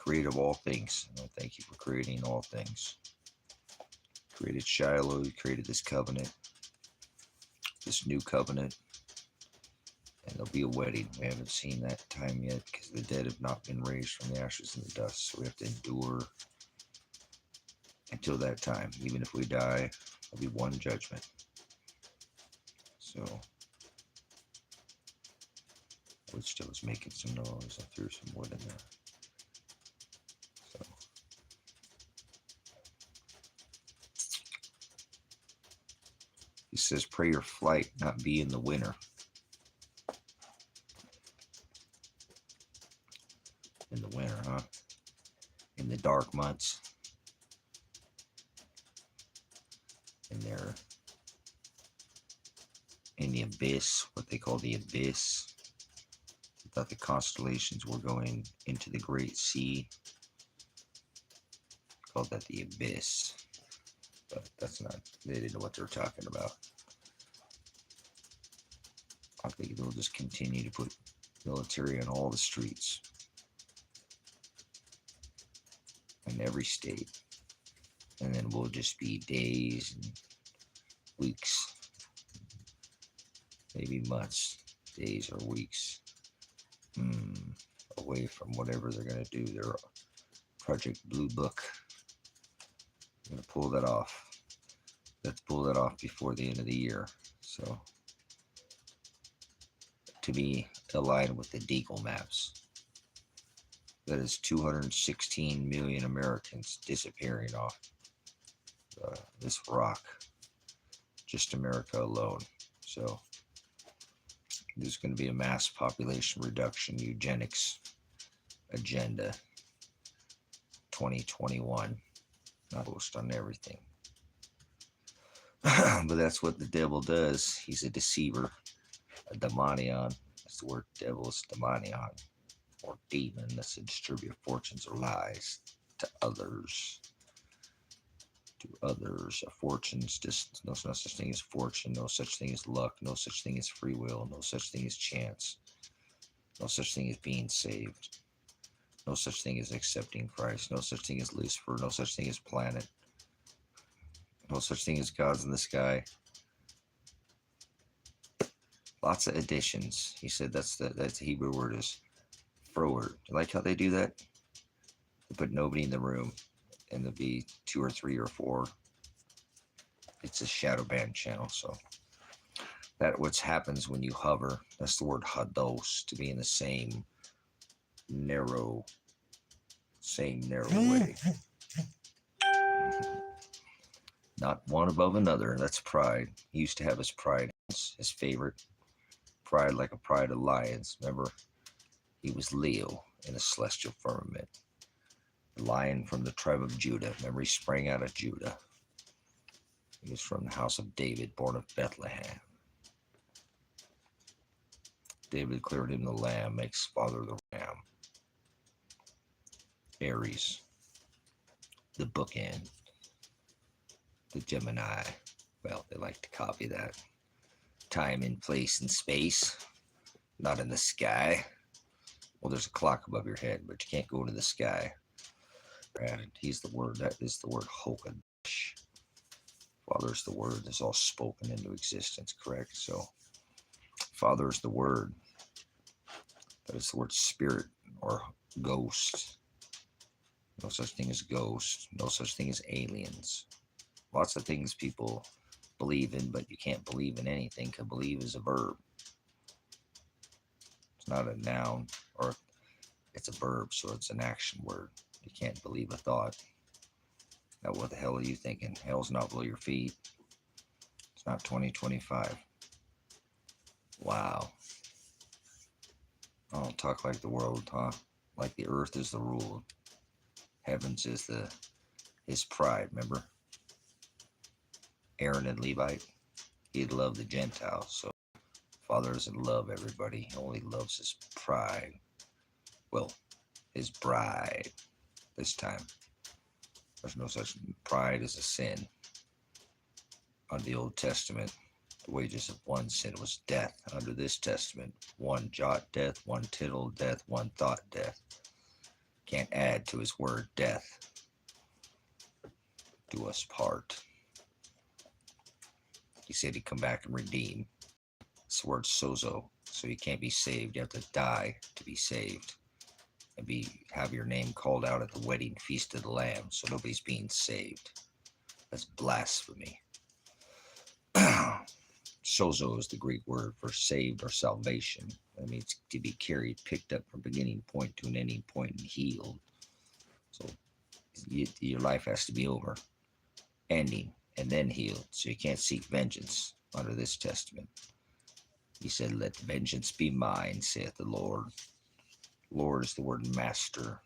creator of all things. And I thank you for creating all things. Created Shiloh, you created this covenant, this new covenant, and there'll be a wedding. We haven't seen that time yet because the dead have not been raised from the ashes and the dust. So we have to endure until that time. Even if we die, there'll be one judgment. So, wood still is making some noise. I threw some wood in there. So, he says, pray your flight not be in the winter. In the winter, huh? In the dark months. And they're in the abyss, what they call the abyss. I thought the constellations were going into the great sea. Called that the abyss. But that's not, they didn't know what they were talking about. I think they'll just continue to put military on all the streets. In every state. And then we'll just be days and weeks, maybe months, days or weeks away from whatever they're going to do, their Project Blue Book. I'm going to pull that off. Let's pull that off before the end of the year. So, to be aligned with the Deagle maps. That is 216 million Americans disappearing off this rock. Just America alone. So there's going to be a mass population reduction eugenics agenda 2021. Not post on everything. But that's what the devil does. He's a deceiver, a demonion. That's the word devil, is demonion. Or demon. That's to distribute fortunes or lies to others. To others. A fortune's just no such thing as fortune, no such thing as luck, no such thing as free will, no such thing as chance, no such thing as being saved, no such thing as accepting Christ, no such thing as Lucifer, no such thing as planet, no such thing as gods in the sky. Lots of additions. He said that's the Hebrew word is forward. You like how they do that? They put nobody in the room, and there'll be 2 or 3 or 4. It's a shadow band channel, so that what happens when you hover. That's the word hados, to be in the same narrow way. Not one above another. That's pride. He used to have his pride, his favorite pride, like a pride of lions. Remember, he was Leo in the celestial firmament. The lion from the tribe of Judah. Remember, he sprang out of Judah. He was from the house of David, born of Bethlehem. David declared him the lamb, makes father the ram. Aries, the bookend, the Gemini. Well, they like to copy that. Time and place and space, not in the sky. Well, there's a clock above your head, but you can't go into the sky. And he's the word. That is the word Hokadosh. Father is the word that's all spoken into existence, correct? So, Father is the word. That is the word spirit or ghost. No such thing as ghosts. No such thing as aliens. Lots of things people believe in, but you can't believe in anything because believe is a verb. It's not a noun, or it's a verb, so it's an action word. You can't believe a thought. Now, what the hell are you thinking? Hell's not below your feet. It's not 2025. Wow. I don't talk like the world, huh? Like the earth is the rule. Heavens is his pride, remember? Aaron and Levite, he'd love the Gentiles, so Father doesn't love everybody. He only loves his pride. Well, his bride this time. There's no such pride as a sin. Under the Old Testament, the wages of one sin was death. Under this testament, one jot death, one tittle death, one thought death. Can't add to his word, death. Do us part. He said he'd come back and redeem. This word sozo. So you can't be saved. You have to die to be saved. And have your name called out at the wedding feast of the Lamb. So nobody's being saved. That's blasphemy. Sozo is the Greek word for saved or salvation. That means to be carried, picked up from beginning point to an ending point and healed. So your life has to be over, ending, and then healed. So you can't seek vengeance under this testament. He said, let vengeance be mine, saith the Lord. Lord is the word master.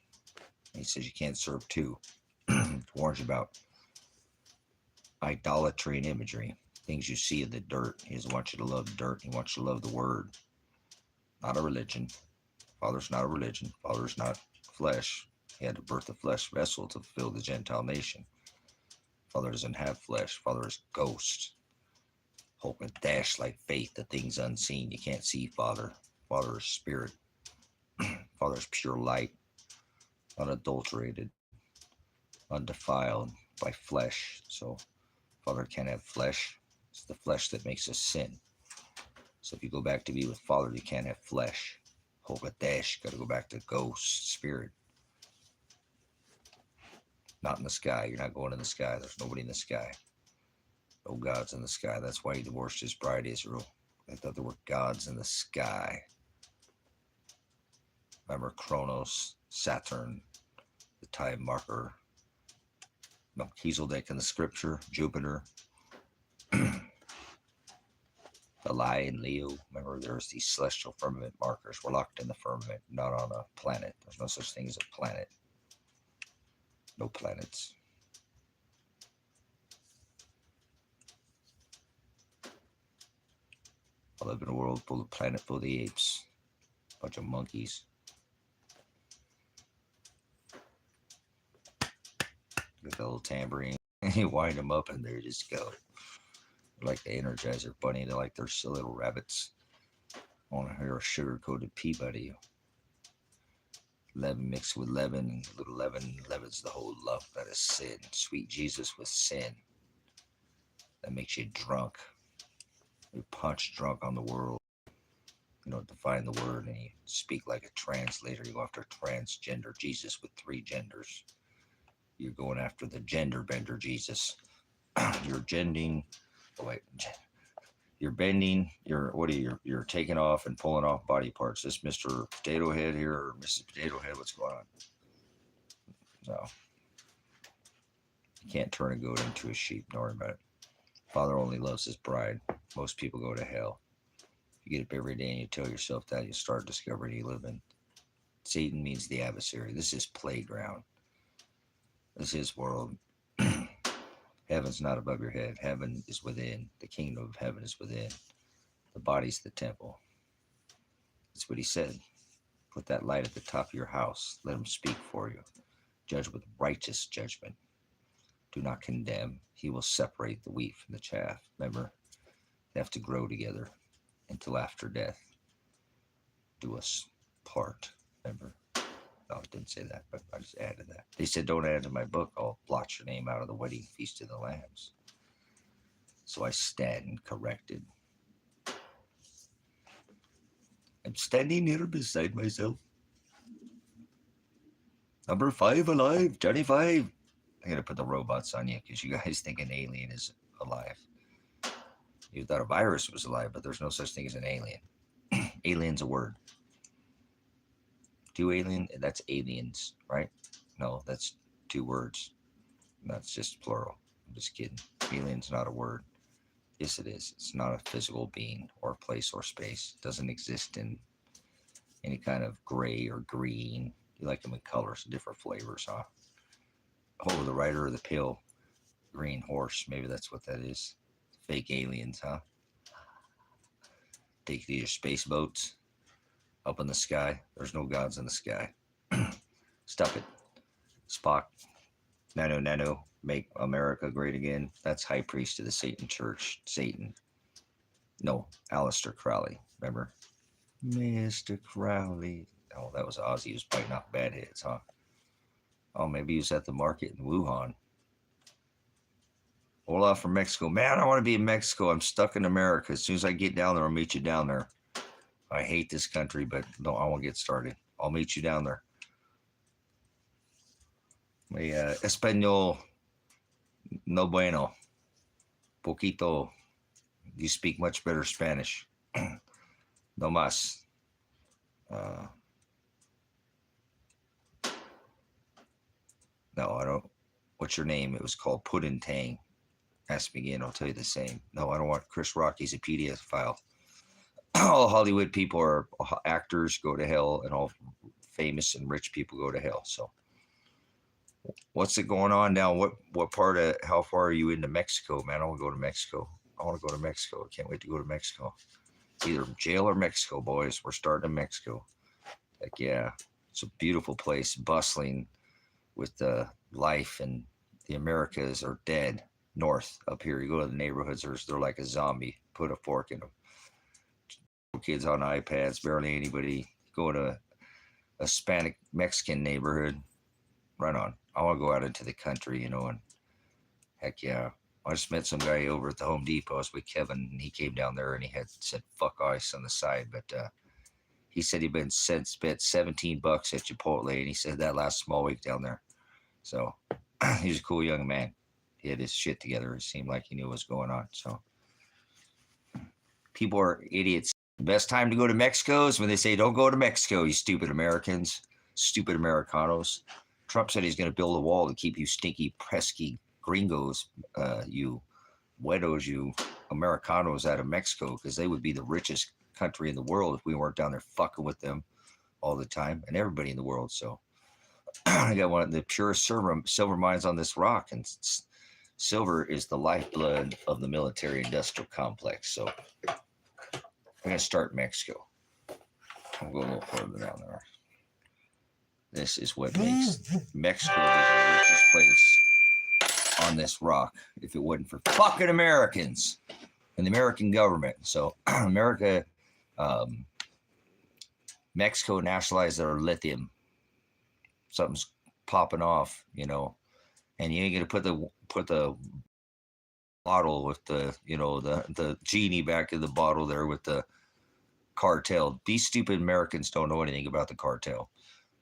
And he says you can't serve two. Warns you about idolatry and imagery. Things you see in the dirt. He doesn't want you to love dirt. He wants you to love the word. Not a religion. Father's not a religion. Father's not flesh. He had to birth a flesh vessel to fulfill the Gentile nation. Father doesn't have flesh. Father is ghost. Hope and dash like faith, the things unseen. You can't see Father. Father is spirit. Father is pure light, unadulterated, undefiled by flesh. So Father can't have flesh. It's the flesh that makes us sin. So if you go back to be with Father, you can't have flesh. Hope and dash. You got to go back to ghost, spirit. Not in the sky. You're not going in the sky. There's nobody in the sky. No gods in the sky. That's why he divorced his bride Israel. They thought there were gods in the sky. Remember Kronos, Saturn, the time marker, Melchizedek in the scripture, Jupiter, the lion, Leo. Remember there's these celestial firmament markers. We're locked in the firmament, not on a planet. There's no such thing as a planet. No planets. I live in a world full of planet full of the apes. Bunch of monkeys. With a little tambourine. You wind them up and they just go. They're like the Energizer Bunny. They're like their silly little rabbits. I want to hear a sugar-coated Peabody. Leaven mixed with leaven. Little leaven. Leaven's the whole lump. That is sin. Sweet Jesus was sin. That makes you drunk. You punch drunk on the world. You don't define the word and you speak like a translator. You go after transgender Jesus with 3 genders. You're going after the gender bender Jesus. You're gending. Oh wait, you're bending. You're taking off and pulling off body parts. This Mr. Potato Head here or Mrs. Potato Head. What's going on? No, you can't turn a goat into a sheep. Don't worry about it. Father only loves his bride. Most people go to hell. You get up every day and you tell yourself that, you start discovering you live in. Satan means the adversary. This is playground. This is his world. Heaven's not above your head. Heaven is within. The kingdom of heaven is within. The body's the temple. That's what he said. Put that light at the top of your house. Let him speak for you. Judge with righteous judgment. Do not condemn. He will separate the wheat from the chaff. Remember, they have to grow together until after death. Do us part. Remember? No, it didn't say that, but I just added that. They said, don't add to my book. I'll blot your name out of the wedding feast of the lambs. So I stand corrected. I'm standing here beside myself. Number 5 alive, Johnny 5. I gotta put the robots on you because you guys think an alien is alive. You thought a virus was alive, but there's no such thing as an alien. Alien's a word. 2 alien, that's aliens, right? No, that's 2 words. That's just plural. I'm just kidding. Alien's not a word. Yes, it is. It's not a physical being or place or space. It doesn't exist in any kind of gray or green. You like them in colors, different flavors, huh? Oh, the rider of the pale green horse. Maybe that's what that is. Fake aliens, huh? Take these space boats up in the sky. There's no gods in the sky. Stop it. Spock. Nano. Make America great again. That's high priest of the Satan Church. Satan. No, Aleister Crowley. Remember? Mr. Crowley. Oh, that was Ozzy. He was biting off bad heads, huh? Oh, maybe he was at the market in Wuhan. Hola from Mexico. Man, I want to be in Mexico. I'm stuck in America. As soon as I get down there, I'll meet you down there. I hate this country, but no, I won't get started. I'll meet you down there. My Espanol no bueno. Poquito. You speak much better Spanish. No más. No, I don't. What's your name? It was called Puddin' Tang. Ask me again. I'll tell you the same. No, I don't want Chris Rock. He's a PDF file. All Hollywood people are actors, go to hell, and all famous and rich people go to hell. So, what's it going on now? What part of? How far are you into Mexico, man? I want to go to Mexico. I want to go to Mexico. I can't wait to go to Mexico. It's either jail or Mexico, boys. We're starting in Mexico. Heck yeah, it's a beautiful place, bustling with life, and the Americas are dead. North up here, you go to the neighborhoods, they're like a zombie. Put a fork in them. Kids on iPads, barely anybody. Go to a Hispanic Mexican neighborhood. Right on. I want to go out into the country, and heck yeah. I just met some guy over at the Home Depot. I was with Kevin, and he came down there and he had said fuck ice on the side, but he said he'd been spent $17 at Chipotle, and he said that last small week down there. So he was a cool young man. He had his shit together. It seemed like he knew what was going on. So people are idiots. The best time to go to Mexico is when they say, don't go to Mexico, you stupid Americans, stupid Americanos. Trump said he's going to build a wall to keep you stinky, pesky gringos, you wedos, you Americanos out of Mexico, because they would be the richest country in the world if we weren't down there fucking with them all the time, and everybody in the world. So I got one of the purest silver mines on this rock, and silver is the lifeblood of the military-industrial complex. So I'm going to start in Mexico. I'll go a little further down there. This is what makes Mexico the richest place on this rock if it wasn't for fucking Americans and the American government. So Mexico nationalized their lithium. Something's popping off, and you ain't gonna put the bottle with the genie back in the bottle there with the cartel. These stupid Americans don't know anything about the cartel.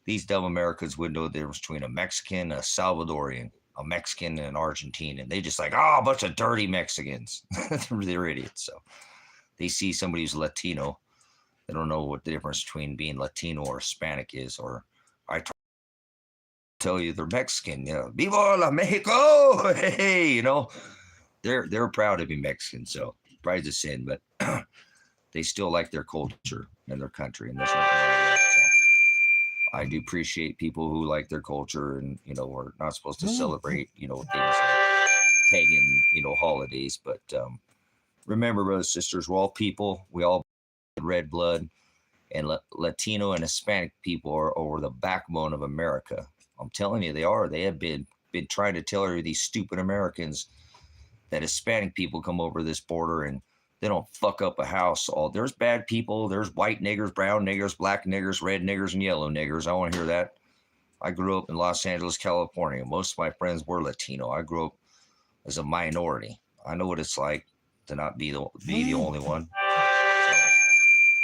These dumb Americans wouldn't know the difference between a Mexican, a Salvadorian, a Mexican, and an Argentine, and they just like, a bunch of dirty Mexicans. They're idiots. So they see somebody who's Latino, they don't know what the difference between being Latino or Hispanic is. Or I tell you they're Mexican. Viva la Mexico! Hey, they're proud to be Mexican. So pride's a sin, but they still like their culture and their country, and there's nothing wrong with that. So I do appreciate people who like their culture, and we're not supposed to celebrate things like pagan holidays, but remember, brothers and sisters, we're all people. We all have red blood, and Latino and Hispanic people are the backbone of America. I'm telling you, they are. They have been trying to tell these stupid Americans that Hispanic people come over this border and they don't fuck up a house. There's bad people. There's white niggers, brown niggers, black niggers, red niggers, and yellow niggers. I want to hear that. I grew up in Los Angeles, California. Most of my friends were Latino. I grew up as a minority. I know what it's like to not be the only one. So,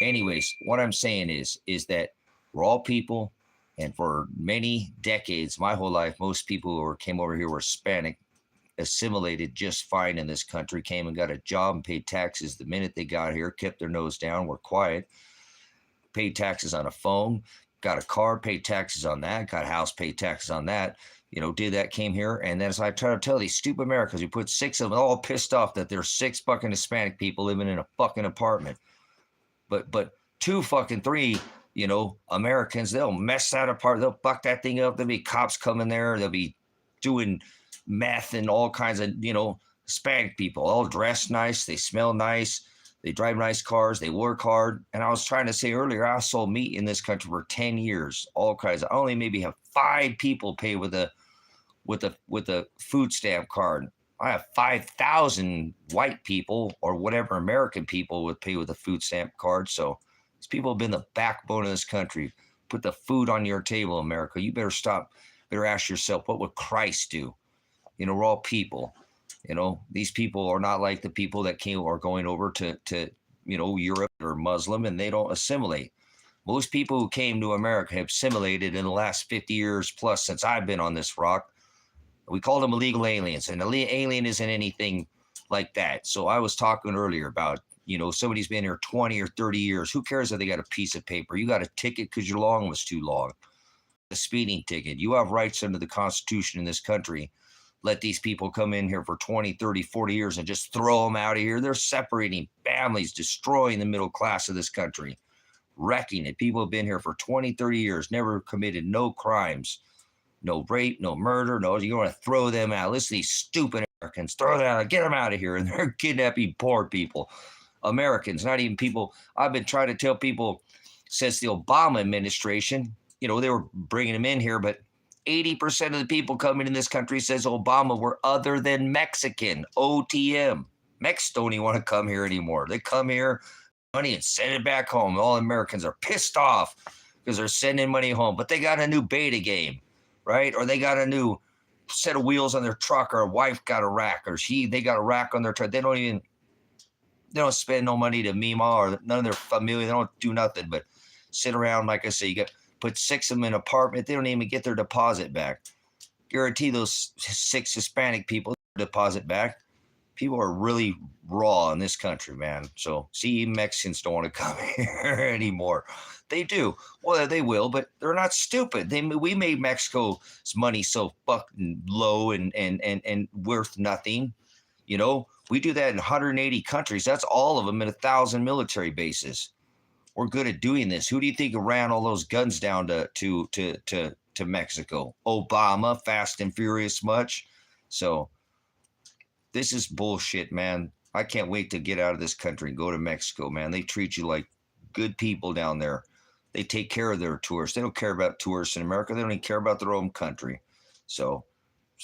anyways, what I'm saying is that we're all people, and for many decades, my whole life, most people who came over here were Hispanic, assimilated just fine in this country, came and got a job and paid taxes the minute they got here, kept their nose down, were quiet, paid taxes on a phone, got a car, paid taxes on that, got a house, paid taxes on that, did that, came here. And then as I try to tell these stupid Americans, who put 6 of them, all pissed off that there's 6 fucking Hispanic people living in a fucking apartment. But 2 fucking 3, Americans, they'll mess that apart. They'll fuck that thing up. There'll be cops coming there. They'll be doing meth and all kinds of, Hispanic people, all dressed nice. They smell nice. They drive nice cars. They work hard. And I was trying to say earlier, I sold meat in this country for 10 years, all kinds. I only maybe have 5 people pay with a food stamp card. I have 5,000 white people or whatever American people would pay with a food stamp card. So these people have been the backbone of this country. Put the food on your table, America. You better stop Better ask yourself, what would Christ do? You know, we're all people. You know, these people are not like the people that came or going over to Europe or Muslim, and they don't assimilate. Most people who came to America have assimilated in the last 50 years plus since I've been on this rock. We call them illegal aliens, and alien isn't anything like that. So I was talking earlier about, somebody's been here 20 or 30 years. Who cares if they got a piece of paper? You got a ticket because your long was too long. A speeding ticket. You have rights under the Constitution in this country. Let these people come in here for 20, 30, 40 years and just throw them out of here. They're separating families, destroying the middle class of this country, wrecking it. People have been here for 20, 30 years, never committed no crimes, no rape, no murder, no, you want to throw them out. Listen to these stupid Americans, throw them out, get them out of here. And they're kidnapping poor people. Americans, not even people. I've been trying to tell people since the Obama administration, they were bringing them in here, but 80% of the people coming in this country, says Obama, were other than Mexican, OTM. Mexicans don't even want to come here anymore. They come here, money, and send it back home. All Americans are pissed off because they're sending money home, but they got a new beta game, right? Or they got a new set of wheels on their truck, or a wife got a rack, or they got a rack on their truck. They don't spend no money to Mima or none of their family. They don't do nothing but sit around. Like I say, you got put 6 of them in an apartment. They don't even get their deposit back. Guarantee those 6 Hispanic people deposit back. People are really raw in this country, man. So see, Mexicans don't want to come here anymore. They do. Well, they will, but they're not stupid. We made Mexico's money so fucking low and worth nothing. We do that in 180 countries. That's all of them in 1,000 military bases. We're good at doing this. Who do you think ran all those guns down to Mexico? Obama, Fast and Furious much? So this is bullshit, man. I can't wait to get out of this country and go to Mexico, man. They treat you like good people down there. They take care of their tourists. They don't care about tourists in America. They don't even care about their own country. So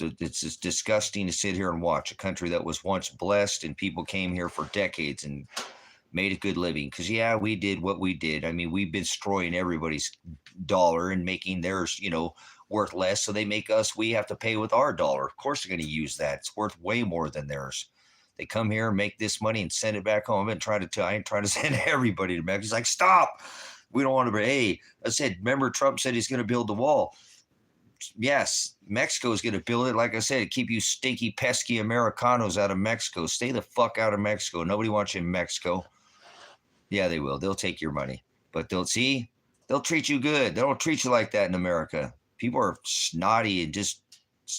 it's just disgusting to sit here and watch a country that was once blessed and people came here for decades and made a good living. Because, yeah, we did what we did. I mean, we've been destroying everybody's dollar and making theirs, worth less. So we have to pay with our dollar. Of course, they're going to use that. It's worth way more than theirs. They come here, make this money, and send it back home. I ain't trying to send everybody to Mexico. He's like, stop. We don't want to. Hey, I said, remember Trump said he's going to build the wall. Yes, Mexico is going to build it. Like I said, keep you stinky, pesky Americanos out of Mexico. Stay the fuck out of Mexico. Nobody wants you in Mexico. Yeah, they will. They'll take your money. But they'll treat you good. They don't treat you like that in America. People are snotty and just,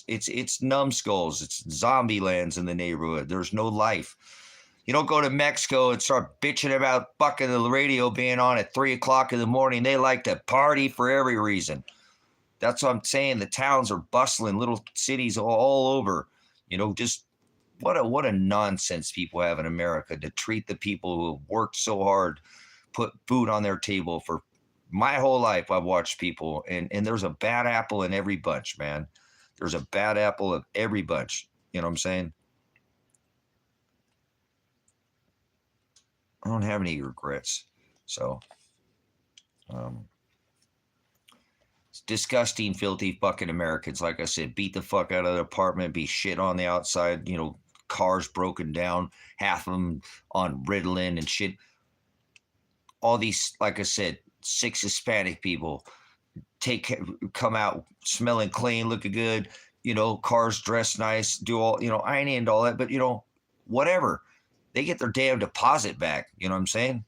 it's numbskulls. It's zombie lands in the neighborhood. There's no life. You don't go to Mexico and start bitching about fucking the radio being on at 3 o'clock in the morning. They like to party for every reason. That's what I'm saying. The towns are bustling, little cities all over. Just what a nonsense people have in America to treat the people who have worked so hard, put food on their table for my whole life. I've watched people, and there's a bad apple in every bunch, man. There's a bad apple of every bunch. You know what I'm saying? I don't have any regrets. So, it's disgusting, filthy fucking Americans. Like I said, beat the fuck out of the apartment, be shit on the outside, cars broken down, half of them on Ritalin and shit. All these, like I said, 6 Hispanic people come out smelling clean, looking good, cars dressed nice, do all, I ain't into all that, but whatever. They get their damn deposit back. You know what I'm saying?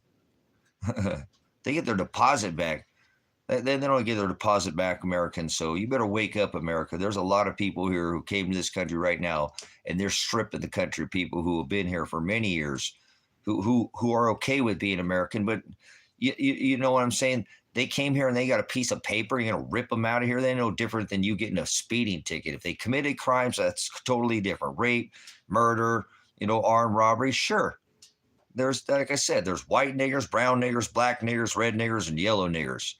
They get their deposit back. They don't get their deposit back, Americans. So you better wake up, America. There's a lot of people here who came to this country right now, and they're stripping the country. People who have been here for many years, who are okay with being American. But you know what I'm saying? They came here and they got a piece of paper. You're gonna rip them out of here. They're no different than you getting a speeding ticket. If they committed crimes, that's totally different. Rape, murder, armed robbery. Sure. There's, like I said, there's white niggers, brown niggers, black niggers, red niggers, and yellow niggers.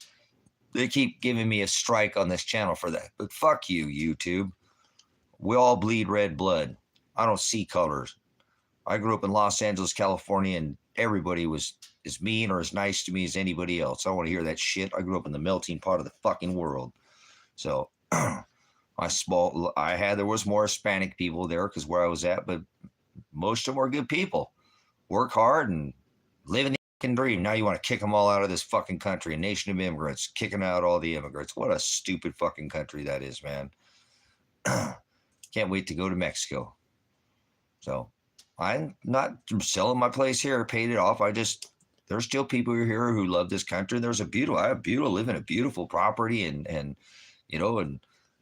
They keep giving me a strike on this channel for that. But fuck you, YouTube. We all bleed red blood. I don't see colors. I grew up in Los Angeles, California, and everybody was as mean or as nice to me as anybody else. I don't want to hear that shit. I grew up in the melting pot of the fucking world. So There was more Hispanic people there because where I was at, but most of them were good people. Work hard and live in the fucking dream. Now you want to kick them all out of this fucking country, a nation of immigrants, kicking out all the immigrants. What a stupid fucking country that is, man. Can't wait to go to Mexico. So I'm not selling my place here, paid it off. There's still people here who love this country. I live in a beautiful property and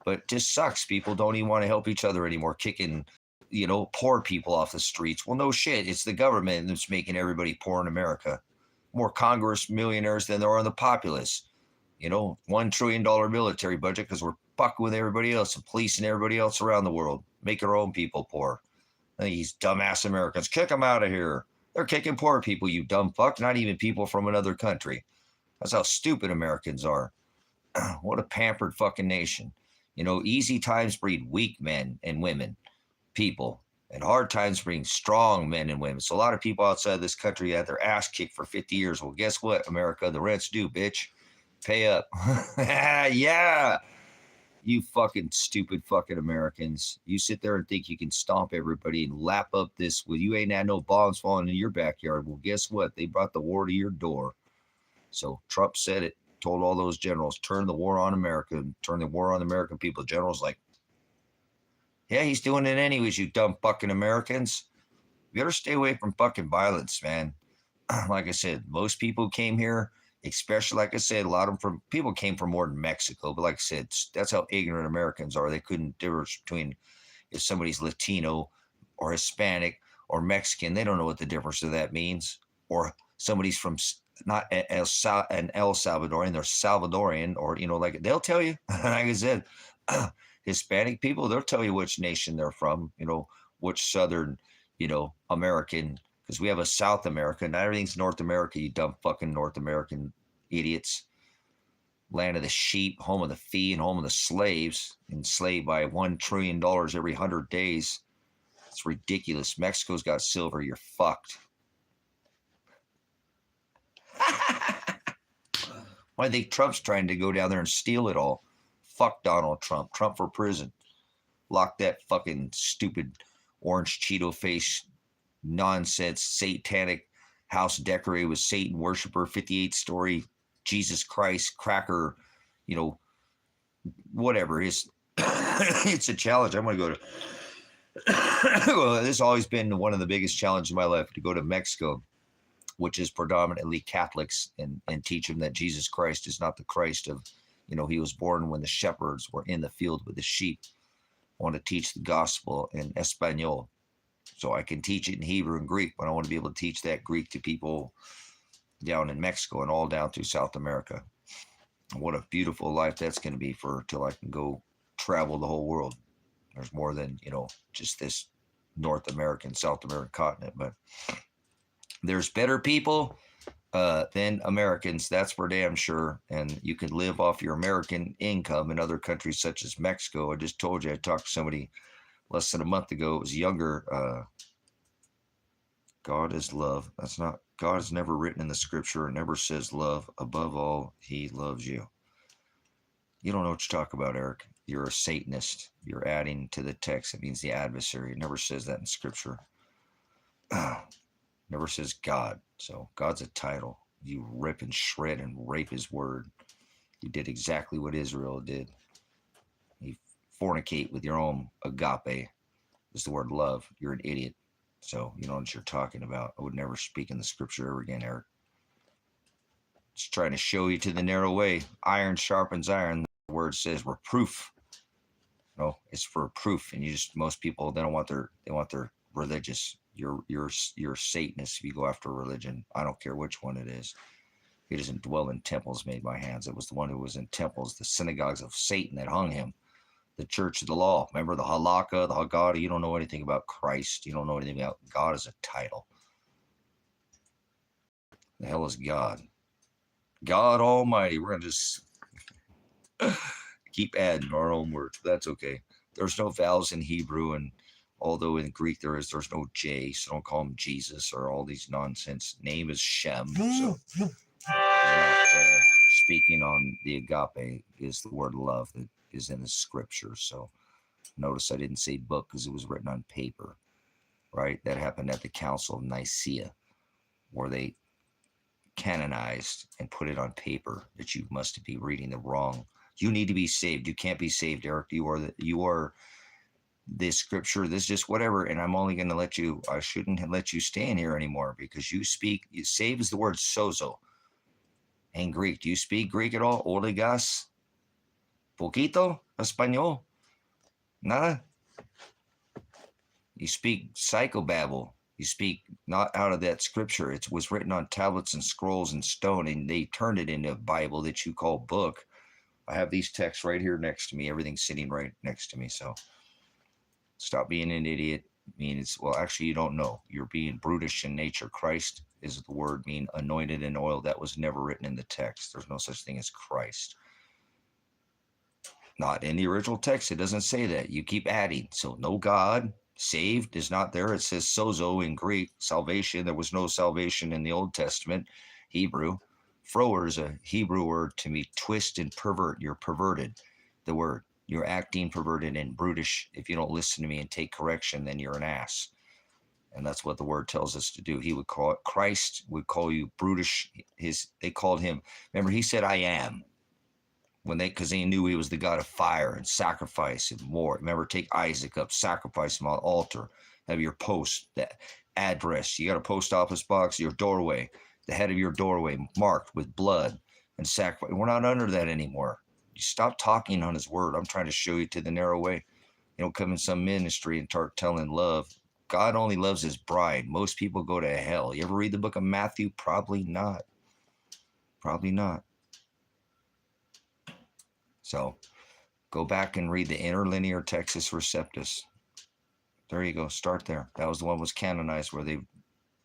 but it just sucks. People don't even want to help each other anymore, kicking, poor people off the streets. Well, no shit. It's the government that's making everybody poor in America. More Congress millionaires than there are in the populace. $1 trillion military budget because we're fucking with everybody else and policing everybody else around the world, making our own people poor. These dumbass Americans, kick them out of here. They're kicking poor people, you dumb fuck, not even people from another country. That's how stupid Americans are. What a pampered fucking nation. Easy times breed weak men and women, people, and hard times bring strong men and women. So a lot of people outside this country had their ass kicked for 50 years. Well, guess what, America? The rent's due, bitch. Pay up. Yeah. You fucking stupid fucking Americans. You sit there and think you can stomp everybody and lap up this. Well, you ain't had no bombs falling in your backyard. Well, guess what? They brought the war to your door. So Trump said it, told all those generals, turn the war on America, turn the war on the American people. Generals like, yeah, he's doing it anyways, you dumb fucking Americans. You better stay away from fucking violence, man. Like I said, most people came here, especially, like I said, a lot of them people came from more than Mexico. But like I said, that's how ignorant Americans are. They couldn't difference between if somebody's Latino or Hispanic or Mexican. They don't know what the difference of that means. Or somebody's from not an El Salvadorian, they're Salvadorian, or, like they'll tell you, like I said, Hispanic people, they'll tell you which nation they're from, which Southern, American, because we have a South America. Not everything's North America, you dumb fucking North American idiots. Land of the sheep, home of the fee, and home of the slaves, enslaved by $1 trillion every 100 days. It's ridiculous. Mexico's got silver. You're fucked. Why do you think Trump's trying to go down there and steal it all? Fuck Donald Trump. Trump for prison. Lock that fucking stupid orange Cheeto face nonsense, satanic house decorated with Satan worshiper, 58-story Jesus Christ cracker, whatever. It's a challenge. I'm going to go to, well, this has always been one of the biggest challenges of my life, to go to Mexico, which is predominantly Catholics, and teach them that Jesus Christ is not the Christ of, he was born when the shepherds were in the field with the sheep. I want to teach the gospel in Espanol. So I can teach it in Hebrew and Greek, but I want to be able to teach that Greek to people down in Mexico and all down through South America. What a beautiful life that's going to be till I can go travel the whole world. There's more than, just this North American, South American continent, but there's better people than Americans. That's for damn sure. And you can live off your American income in other countries such as Mexico. I just told you, I talked to somebody less than a month ago. It was younger. God is love. That's not, God is never written in the scripture. It never says love. Above all, he loves you. You don't know what you talk about, Eric. You're a Satanist. You're adding to the text. It means the adversary. It never says that in scripture. Never says God. So God's a title. You rip and shred and rape his word. You did exactly what Israel did. You fornicate with your own agape. Is the word love. You're an idiot. So you know what you're talking about. I would never speak in the scripture ever again, Eric. Just trying to show you to the narrow way. Iron sharpens iron. The word says reproof. No, it's for proof. And most people, they want their religious. You're Satanist if you go after religion. I don't care which one it is. He doesn't dwell in temples made by hands. It was the one who was in temples, the synagogues of Satan, that hung him. The church of the law. Remember the halakha, the Haggadah? You don't know anything about Christ. You don't know anything about God as a title. The hell is God? God Almighty. We're going to just keep adding our own words. That's okay. There's no vowels in Hebrew, and although in Greek there's no J, so don't call him Jesus or all these nonsense. Name is Shem. So we're not speaking on the agape is the word love that is in the scriptures. So notice I didn't say book because it was written on paper, right? That happened at the Council of Nicaea, where they canonized and put it on paper that you must be reading the wrong. You need to be saved. You can't be saved, Eric. You are this scripture. This is just whatever. And I'm only going to let you. I shouldn't let you stay in here anymore because you speak. Save is the word sozo in Greek. Do you speak Greek at all? Oligas, poquito, español, nada. You speak psychobabble. You speak not out of that scripture. It was written on tablets and scrolls and stone, and they turned it into a Bible that you call book. I have these texts right here next to me. Everything's sitting right next to me. So stop being an idiot. Well, actually, you don't know. You're being brutish in nature. Christ is the word mean anointed in oil. That was never written in the text. There's no such thing as Christ. Not in the original text. It doesn't say that. You keep adding. So no God. Saved is not there. It says sozo in Greek, salvation. There was no salvation in the Old Testament, Hebrew. Frower is a Hebrew word to mean twist and pervert. You're perverted, the word. You're acting perverted and brutish. If you don't listen to me and take correction, then you're an ass. And that's what the word tells us to do. He would call it, Christ would call you brutish. They called him, remember he said, I am. Because they knew he was the God of fire and sacrifice and more. Remember, take Isaac up, sacrifice him on the altar. Have your post, that address. You got a post office box, your doorway, the head of your doorway marked with blood and sacrifice. We're not under that anymore. You stop talking on his word. I'm trying to show you to the narrow way. You don't come in some ministry and start telling love. God only loves his bride. Most people go to hell. You ever read the book of Matthew? Probably not. Probably not. So go back and read the Interlinear Textus Receptus. There you go. Start there. That was the one that was canonized where they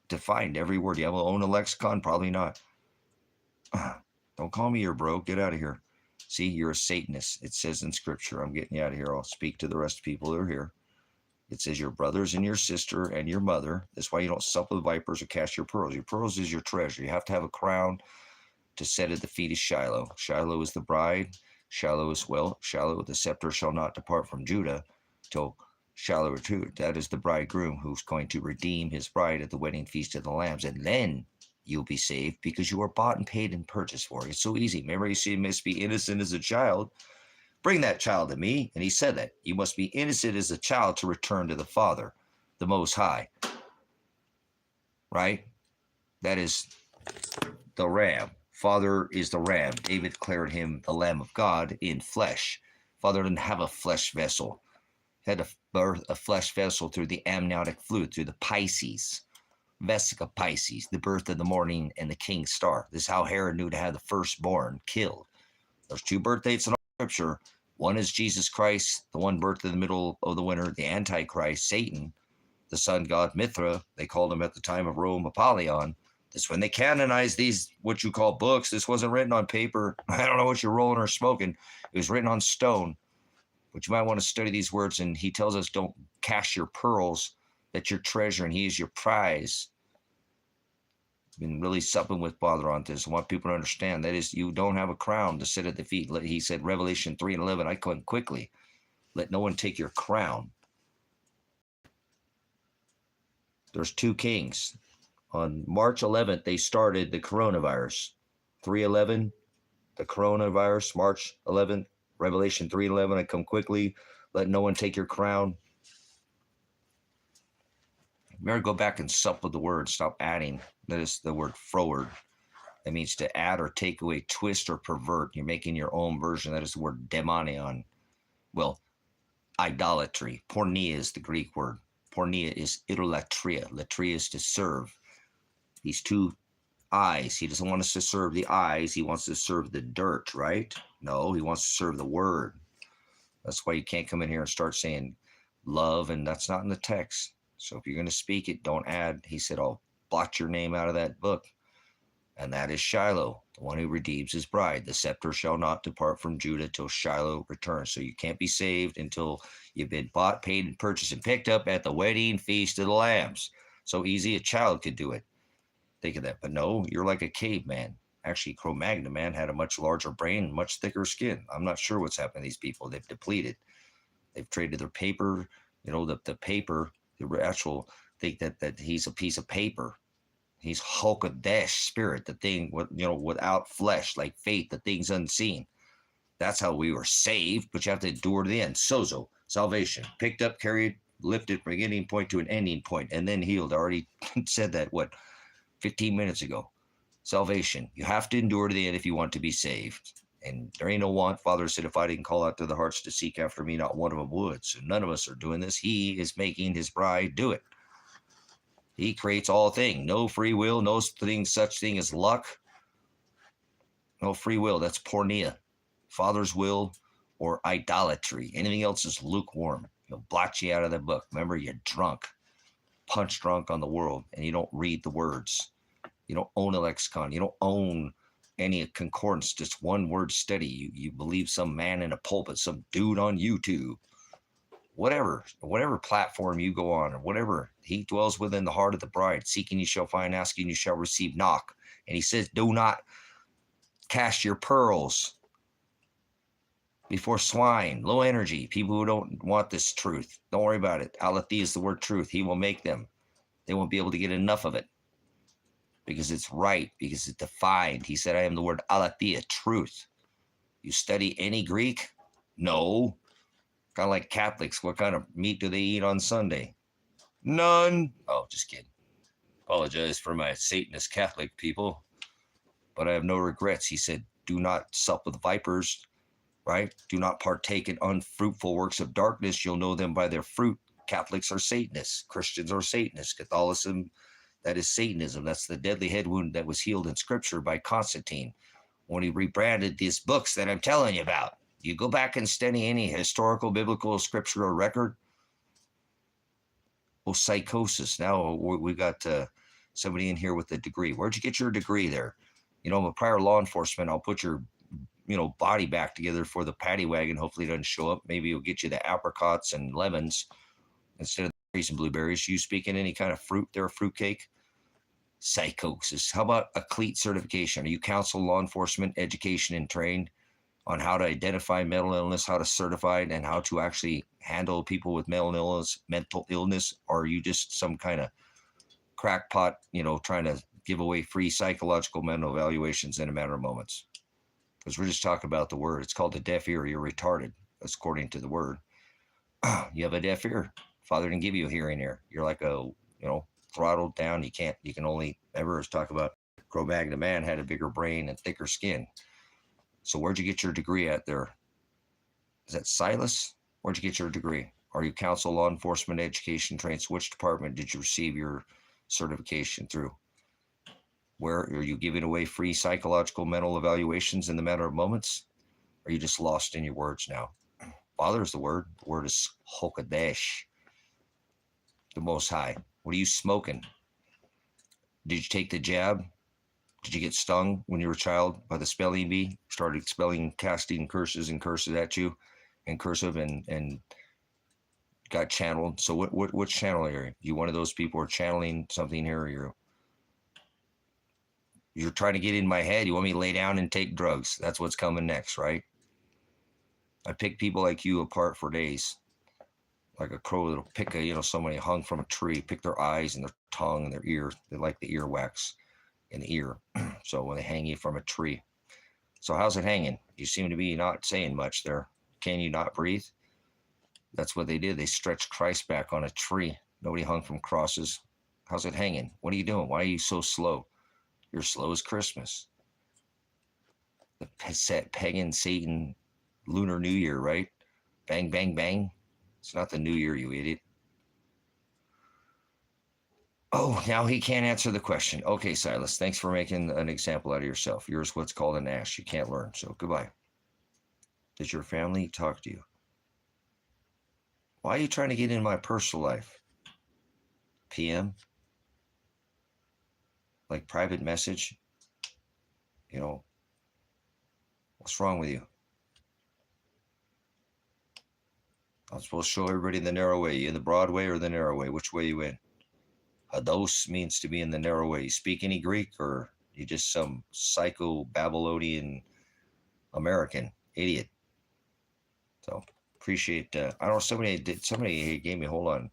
defined every word. You have own a lexicon? Probably not. Don't call me your bro. Get out of here. See, you're a Satanist. It says in scripture. I'm getting you out of here. I'll speak to the rest of the people that are here. It says your brothers and your sister and your mother. That's why you don't sup with vipers or cast your pearls. Your pearls is your treasure. You have to have a crown to set at the feet of Shiloh. Shiloh is the bride. Shiloh, the scepter shall not depart from Judah till Shiloh return. That is the bridegroom who's going to redeem his bride at the wedding feast of the lambs. And then you'll be saved because you are bought and paid and purchased for it. It's so easy. Remember, you see, you must be innocent as a child. Bring that child to me. And he said that. You must be innocent as a child to return to the Father, the Most High. Right? That is the ram. Father is the ram. David declared him the Lamb of God in flesh. Father didn't have a flesh vessel. He had to birth a flesh vessel through the amniotic fluid, through the Pisces, Vesica Pisces, the birth of the morning and the king's star. This is how Herod knew to have the firstborn killed. There's two birth dates in scripture. One is Jesus Christ, the one birthed in the middle of the winter, the Antichrist, Satan, the sun god Mithra. They called him at the time of Rome Apollyon. This when they canonized these, what you call books. This wasn't written on paper. I don't know what you're rolling or smoking. It was written on stone. But you might want to study these words. And he tells us, don't cast your pearls, that your treasure, and he is your prize. Been really supping with Father on this. I want people to understand that is, you don't have a crown to sit at the feet. He said, Revelation 3:11, I come quickly. Let no one take your crown. There's two kings. On March 11th, they started the coronavirus. 3:11, the coronavirus, March 11th, Revelation 3:11, I come quickly. Let no one take your crown. Remember, go back and sup with the word. Stop adding. That is the word froward. That means to add or take away, twist or pervert. You're making your own version. That is the word demonion. Well, idolatry. Porneia is the Greek word. Porneia is idolatria. Latria is to serve. These two eyes. He doesn't want us to serve the eyes. He wants to serve the dirt, right? No, he wants to serve the word. That's why you can't come in here and start saying love, and that's not in the text. So if you're going to speak it, don't add. He said, I'll blot your name out of that book. And that is Shiloh, the one who redeems his bride. The scepter shall not depart from Judah till Shiloh returns. So you can't be saved until you've been bought, paid, and purchased and picked up at the wedding feast of the lambs. So easy, a child could do it. Think of that. But no, you're like a caveman. Actually, Cro-Magnon man had a much larger brain, much thicker skin. I'm not sure what's happened to these people. They've depleted. They've traded their paper, the paper, the actual think that he's a piece of paper. He's Hulk-a-dash spirit, the thing without flesh, like faith, the things unseen. That's how we were saved, but you have to endure to the end. Sozo, salvation, picked up, carried, lifted from beginning point to an ending point, and then healed. I already said that, 15 minutes ago. Salvation. You have to endure to the end if you want to be saved. And there ain't no want. Father said, if I didn't call out to the hearts to seek after me, not one of them would. So none of us are doing this. He is making his bride do it. He creates all things. No free will, no such thing as luck. No free will. That's pornea. Father's will or idolatry. Anything else is lukewarm. He'll blot you out of the book. Remember, you're drunk, punch drunk on the world, and you don't read the words. You don't own a lexicon. You don't own any concordance, just one word study. You believe some man in a pulpit, some dude on YouTube. Whatever platform you go on, or whatever, he dwells within the heart of the bride. Seeking you shall find, asking you shall receive, knock. And he says, do not cast your pearls before swine. Low energy, people who don't want this truth. Don't worry about it. Aletheia is the word truth. He will make them. They won't be able to get enough of it because it's right, because it's defined. He said, I am the word aletheia, truth. You study any Greek? No. Kind of like Catholics. What kind of meat do they eat on Sunday? None. Oh, just kidding. Apologize for my Satanist Catholic people, but I have no regrets. He said, do not sup with vipers, right? Do not partake in unfruitful works of darkness. You'll know them by their fruit. Catholics are Satanists. Christians are Satanists. Catholicism, that is Satanism. That's the deadly head wound that was healed in Scripture by Constantine when he rebranded these books that I'm telling you about. You go back and study any historical, biblical, scriptural record. Oh, psychosis. Now we got somebody in here with a degree. Where'd you get your degree there? I'm a prior law enforcement. I'll put your, body back together for the paddy wagon. Hopefully it doesn't show up. Maybe it'll get you the apricots and lemons instead of the and blueberries. You speak in any kind of fruit there, fruitcake? Psychosis. How about a CLEAT certification? Are you counsel, law enforcement, education, and trained on how to identify mental illness, how to certify it, and how to actually handle people with mental illness? Or are you just some kind of crackpot, trying to give away free psychological mental evaluations in a matter of moments? Because we're just talking about the word. It's called a deaf ear. You're retarded. That's according to the word. You have a deaf ear. Father didn't give you a hearing ear. You're like throttled down. You can only ever talk about Cro-Magnon man had a bigger brain and thicker skin. So where'd you get your degree at there? Is that Silas? Where'd you get your degree? Are you counsel, law enforcement, education, trained? Which department did you receive your certification through? Where are you giving away free psychological mental evaluations in the matter of moments? Or are you just lost in your words now? Father is the word. The word is Hulk-a-dash, the Most High. What are you smoking? Did you take the jab? Did you get stung when you were a child by the spelling bee? Started spelling, casting curses at you in cursive and got channeled. So which channel are you? You one of those people who are channeling something here, or you're trying to get in my head? You want me to lay down and take drugs? That's what's coming next, right? I pick people like you apart for days. Like a crow that'll pick somebody hung from a tree, pick their eyes and their tongue and their ear. They like the ear wax in the ear. So when they hang you from a tree. So how's it hanging? You seem to be not saying much there. Can you not breathe? That's what they did. They stretched Christ back on a tree. Nobody hung from crosses. How's it hanging? What are you doing? Why are you so slow? You're slow as Christmas. The pagan Satan Lunar New Year, right? Bang, bang, bang. It's not the New Year, you idiot. Oh, now he can't answer the question. Okay, Silas, thanks for making an example out of yourself. You're what's called an ass. You can't learn, so goodbye. Does your family talk to you? Why are you trying to get in my personal life? PM? Like private message? What's wrong with you? I'm supposed to show everybody the narrow way. You in the broad way or the narrow way? Which way you in? Hados means to be in the narrow way. You speak any Greek, or You're just some psycho Babylonian American idiot. So appreciate. I don't know. Somebody gave me. Hold on.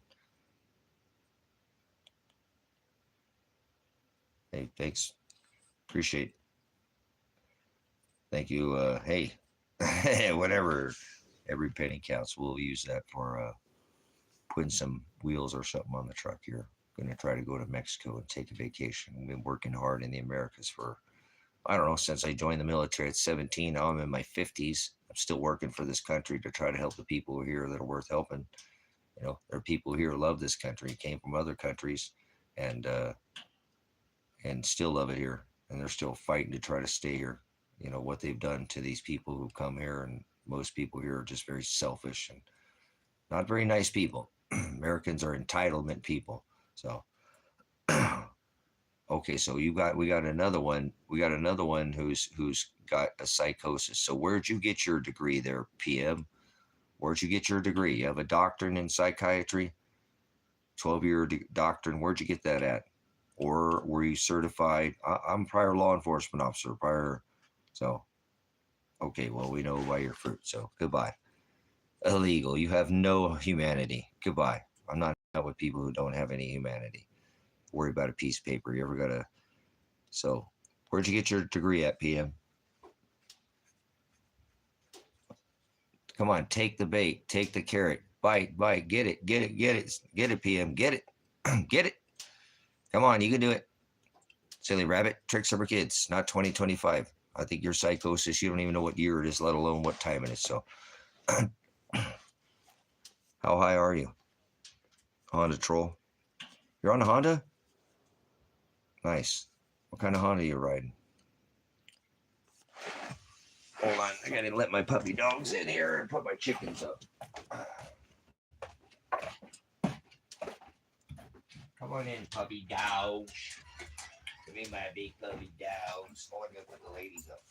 Hey, thanks. Appreciate. Thank you. Hey, whatever. Every penny counts. We'll use that for putting some wheels or something on the truck here. Going to try to go to Mexico and take a vacation. I've been working hard in the Americas for, I don't know, since I joined the military at 17. Now I'm in my 50s. I'm still working for this country to try to help the people here that are worth helping. You know, there are people here who love this country, came from other countries, and still love it here, and they're still fighting to try to stay here. You know what they've done to these people who come here, and most people here are just very selfish and not very nice people. Americans are entitlement people. So, okay, so we got another one. We got another one who's got a psychosis. So where'd you get your degree there, PM? Where'd you get your degree? You have a doctorate in psychiatry, 12-year doctorate. Where'd you get that at? Or were you certified? I'm prior law enforcement officer, prior. So, okay, well, we know by your fruit. So goodbye. Illegal. You have no humanity. Goodbye. I'm not with people who don't have any humanity. Worry about a piece of paper. You ever got a... So, where'd you get your degree at, PM? Come on, take the bait. Take the carrot. Bite. Get it, PM. Get it. Get it. Come on, you can do it. Silly rabbit. Tricks over kids. Not 2025. I think your psychosis, you don't even know what year it is, let alone what time it is. So, how high are you? Honda Troll. You're on a Honda? Nice. What kind of Honda are you riding? Hold on. I gotta let my puppy dogs in here and put my chickens up. Come on in, puppy dogs. Give me my big puppy dogs. Oh, I gotta put the ladies up.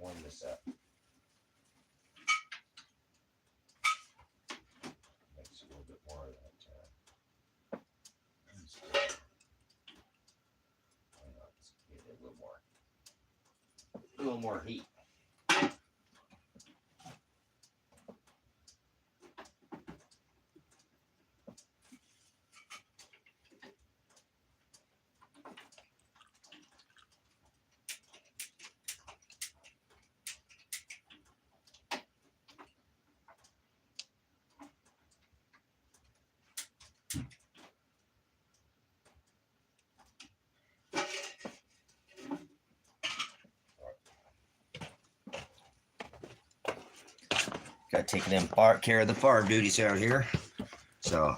Warm this up. Makes a little bit more of that. Why not? Let's get a little more heat. Got taking them care of the farm duties out here. So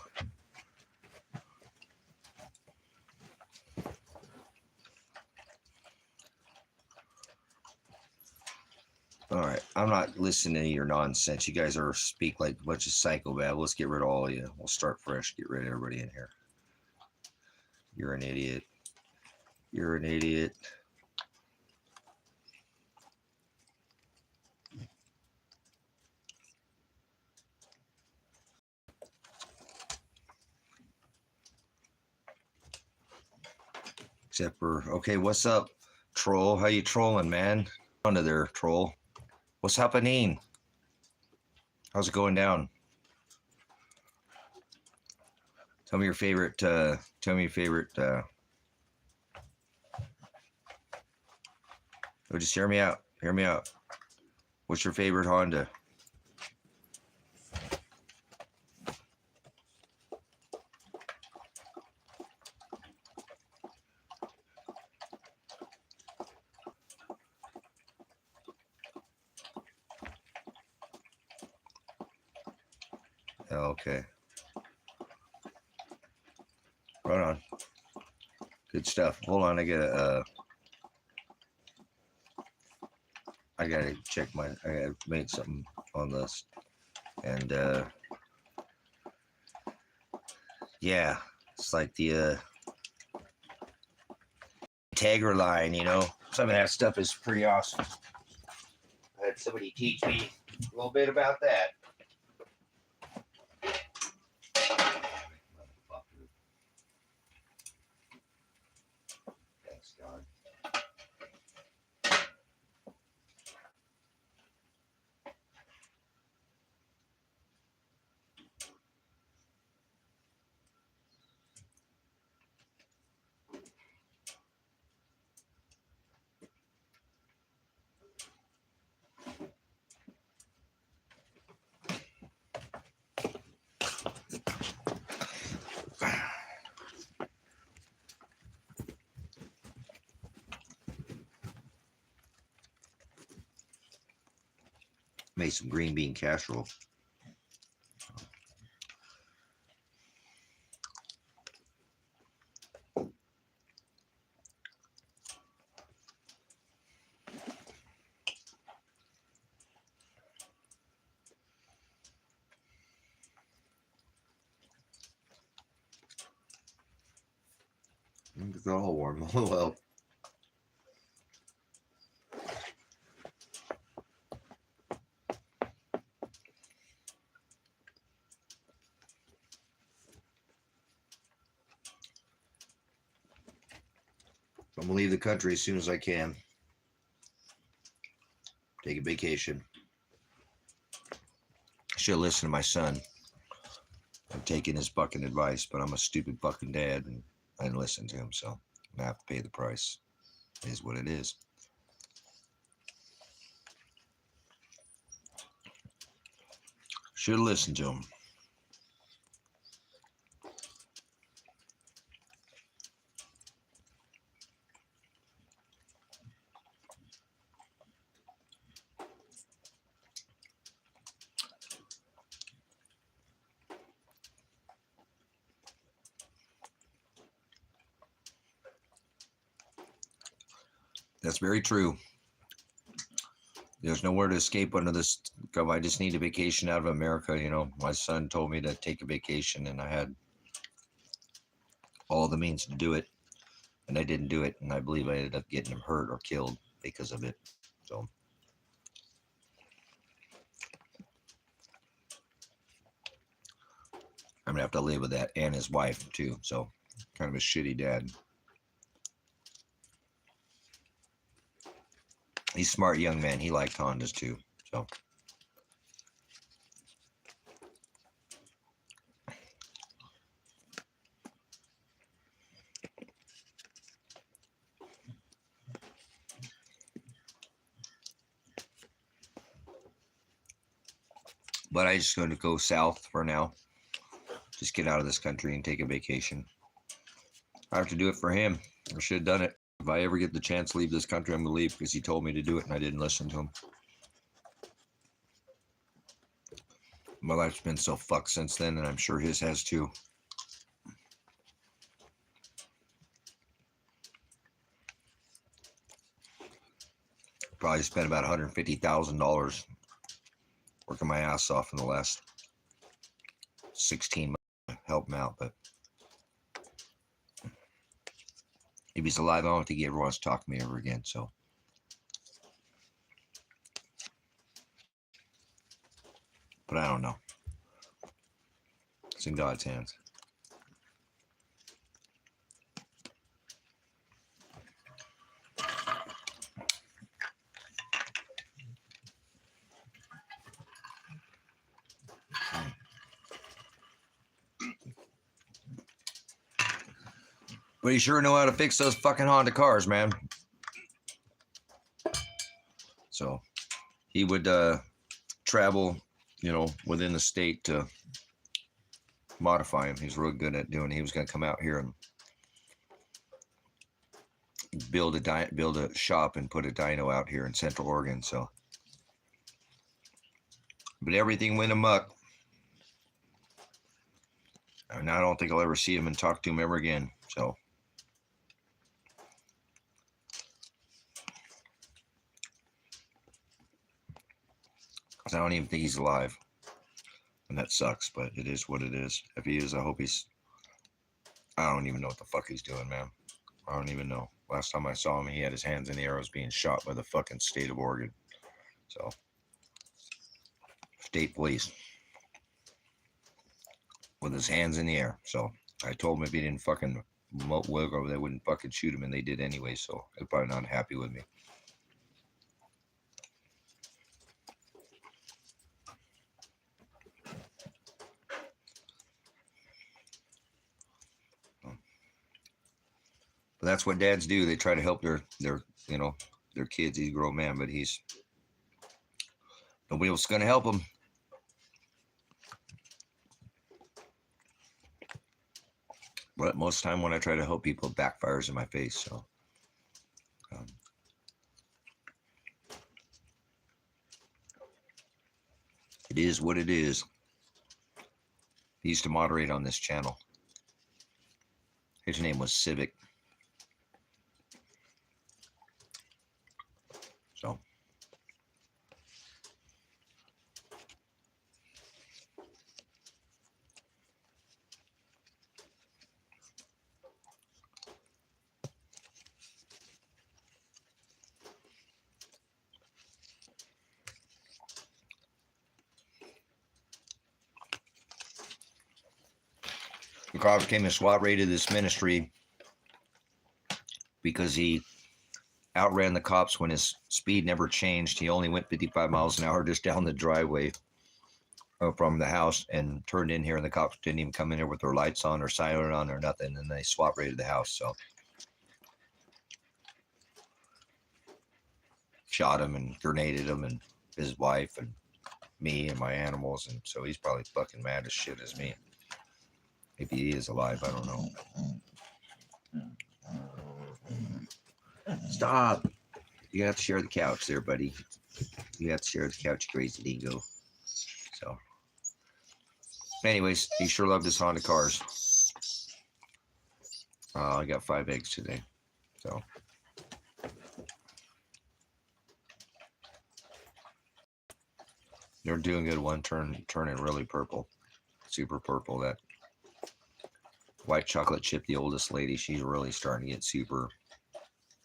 I'm not listening to your nonsense. You guys are speak like a bunch of psychopaths. Let's get rid of all of you. We'll start fresh. Get rid of everybody in here. You're an idiot. You're an idiot. Except for, okay, what's up, troll? How you trolling, man? Onto there, troll. What's happening? How's it going down? Tell me your favorite, oh, just hear me out. Hear me out. What's your favorite Honda? Okay. Right on. Good stuff. Hold on, I gotta check I gotta make something on this. And yeah, it's like the Integra line, you know. Some of that stuff is pretty awesome. I had somebody teach me a little bit about that. Thanks, God. Made some green bean casserole. It's all warm. Well. I'm gonna leave the country as soon as I can. Take a vacation. I should listen to my son. I'm taking his fucking advice, but I'm a stupid fucking dad and I didn't listen to him, so I have to pay the price. It is what it is. Should have listened to him. That's very true. There's nowhere to escape under this. I just need a vacation out of America. You know, my son told me to take a vacation and I had all the means to do it and I didn't do it. And I believe I ended up getting him hurt or killed because of it. So I'm gonna have to live with that and his wife too. So kind of a shitty dad. He's a smart young man. He liked Hondas too. So but I'm just going to go south for now. Just get out of this country and take a vacation. I have to do it for him. I should have done it. If I ever get the chance to leave this country, I'm going to leave because he told me to do it and I didn't listen to him. My life's been so fucked since then, and I'm sure his has too. Probably spent about $150,000 working my ass off in the last 16 months to help him out. But if he's alive, I don't think he ever wants to talk to me ever again. So, but I don't know. It's in God's hands. But he sure know how to fix those fucking Honda cars, man. So he would travel, you know, within the state to modify him. He's real good at doing it. He was going to come out here and build a shop and put a dyno out here in Central Oregon. So, but everything went amok. And I don't think I'll ever see him and talk to him ever again. So. I don't even think he's alive. And that sucks, but it is what it is. If he is, I hope he's... I don't even know what the fuck he's doing, man. I don't even know. Last time I saw him, he had his hands in the air. He was being shot by the fucking state of Oregon. So, state police. With his hands in the air. So, I told him if he didn't fucking wiggle, they wouldn't fucking shoot him, and they did anyway. So, they're probably not happy with me. But that's what dads do. They try to help their you know, their kids. He's a grown man, but nobody else is going to help him. But most of the time when I try to help people, it backfires in my face. So, it is what it is. He used to moderate on this channel. His name was Civic. So, McCall became a SWAT raid of this ministry because he outran the cops when his speed never changed. He only went 55 miles an hour just down the driveway from the house and turned in here, and the cops didn't even come in here with their lights on or siren on or nothing, and they SWAT raided the house. So shot him and grenaded him and his wife and me and my animals, and so he's probably fucking mad as shit as me. If he is alive, I don't know. Stop. You have to share the couch there, buddy. You have to share the couch, crazy dingo. So, anyways, he sure loved his Honda cars. I got 5 eggs today. So, they're doing good. One turning really purple. Super purple. That white chocolate chip, the oldest lady, she's really starting to get super.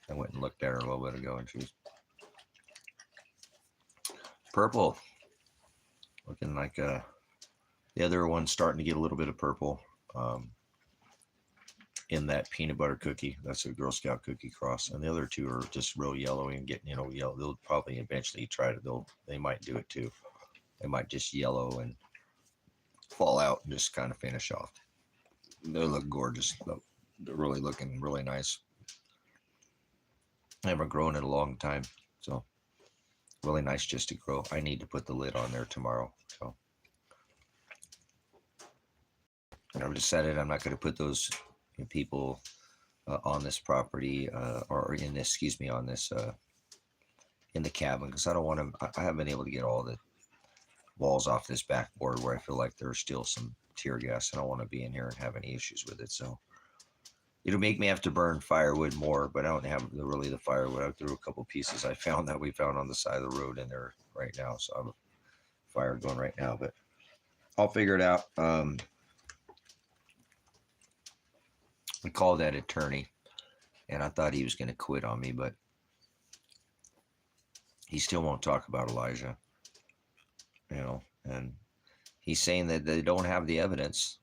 I went and looked at her a little bit ago, and she's purple, looking like the other one's starting to get a little bit of purple in that peanut butter cookie. That's a Girl Scout cookie cross, and the other two are just real yellowy and getting, you know, yellow. They'll probably eventually try to. They might do it too. They might just yellow and fall out and just kind of finish off. They look gorgeous. They're really looking really nice. I haven't grown in a long time, so really nice just to grow. I need to put the lid on there tomorrow. So, and I've decided I'm not going to put those people on this property or in this, on this in the cabin, because I don't want to. I haven't been able to get all the walls off this backboard where I feel like there's still some tear gas. I don't want to be in here and have any issues with it. So It'll make me have to burn firewood more, but I don't have really the firewood. I threw a couple pieces I found that we found on the side of the road in there right now. So I have a fire going right now, but I'll figure it out. I called that attorney, and I thought he was going to quit on me, but he still won't talk about Elijah, and he's saying that they don't have the evidence,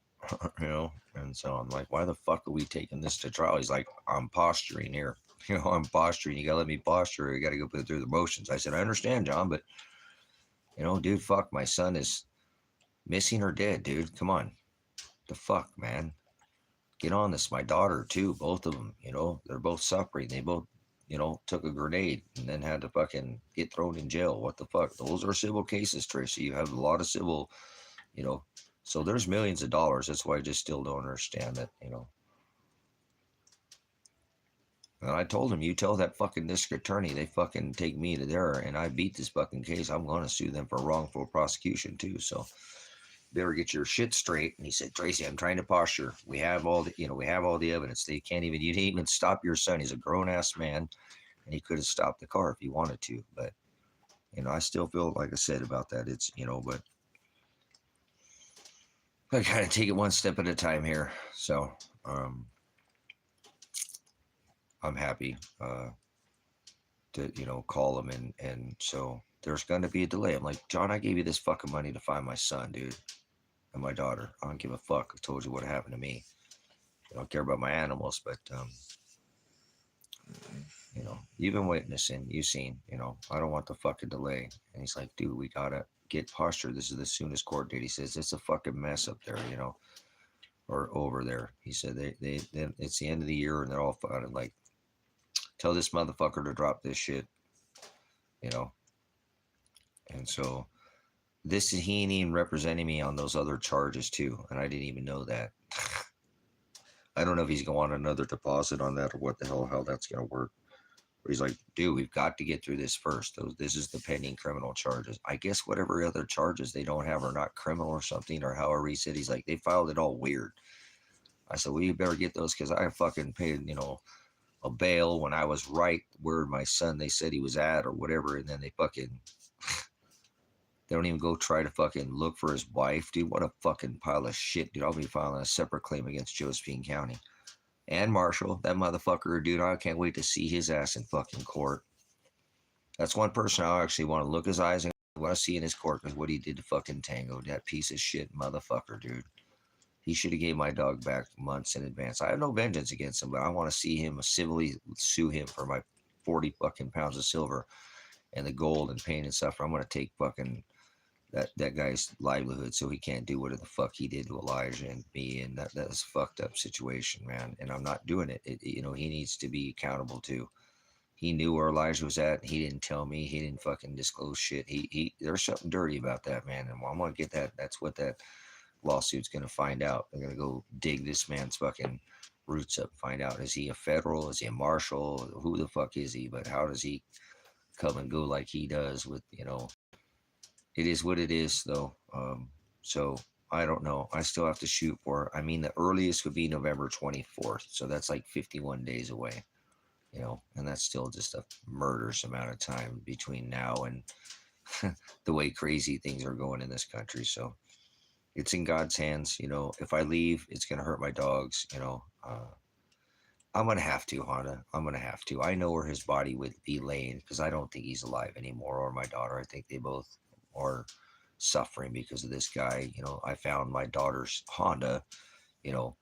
and so I'm like, why the fuck are we taking this to trial? He's like, I'm posturing here. I'm posturing. You gotta let me posture. You gotta go through the motions. I said, I understand, John, but dude, fuck, my son is missing or dead, dude. Come on. The fuck, man. Get on this. My daughter, too. Both of them, they're both suffering. They both, took a grenade and then had to fucking get thrown in jail. What the fuck? Those are civil cases, Tracy. You have a lot of civil, so there's millions of dollars. That's why I just still don't understand that, And I told him, you tell that fucking district attorney they fucking take me to there and I beat this fucking case. I'm going to sue them for wrongful prosecution, too. So better get your shit straight. And he said, Tracy, I'm trying to posture. We have all the, we have all the evidence. You didn't even stop your son. He's a grown ass man and he could have stopped the car if he wanted to. But, I still feel like I said about that. It's, but I gotta take it one step at a time here. So, I'm happy, to, call him and so there's going to be a delay. I'm like, John, I gave you this fucking money to find my son, dude. And my daughter. I don't give a fuck. I told you what happened to me. I don't care about my animals, but you've been witnessing, you've seen, I don't want the fucking delay. And he's like, dude, we gotta get posture. This is the soonest court date. He says it's a fucking mess up there, or over there. He said they it's the end of the year and they're all like, tell this motherfucker to drop this shit, And so this is he ain't even representing me on those other charges too, and I didn't even know that. I don't know if he's going to want another deposit on that or what the hell how that's going to work. But he's like, dude, we've got to get through this first. This is the pending criminal charges. I guess whatever other charges they don't have are not criminal or something, or however he said. He's like, they filed it all weird. I said, well, you better get those because I fucking paid, a bail when I was right where my son, they said he was at or whatever, and then they fucking... They don't even go try to fucking look for his wife, dude. What a fucking pile of shit, dude. I'll be filing a separate claim against Josephine County. And Marshall, that motherfucker, dude. I can't wait to see his ass in fucking court. That's one person I actually want to look his eyes and want to see in his court because what he did to fucking Tango. That piece of shit motherfucker, dude. He should have gave my dog back months in advance. I have no vengeance against him, but I want to see him civilly sue him for my 40 fucking pounds of silver and the gold and pain and stuff. I'm going to take fucking... that guy's livelihood, so he can't do whatever the fuck he did to Elijah and me, and that's a fucked up situation, man. And I'm not doing it. He needs to be accountable too. He knew where Elijah was at. He didn't tell me. He didn't fucking disclose shit. There's something dirty about that, man. And I'm gonna get that. That's what that lawsuit's gonna find out. They're gonna go dig this man's fucking roots up, find out, is he a federal? Is he a marshal? Who the fuck is he? But how does he come and go like he does with, it is what it is, though. So I don't know. I still have to shoot for. I mean, the earliest would be November 24th, so that's like 51 days away. And that's still just a murderous amount of time between now and the way crazy things are going in this country. So it's in God's hands. If I leave, it's gonna hurt my dogs. I'm gonna have to, Honda. I'm gonna have to. I know where his body would be laying because I don't think he's alive anymore, or my daughter. I think they both are suffering because of this guy. I found my daughter's Honda.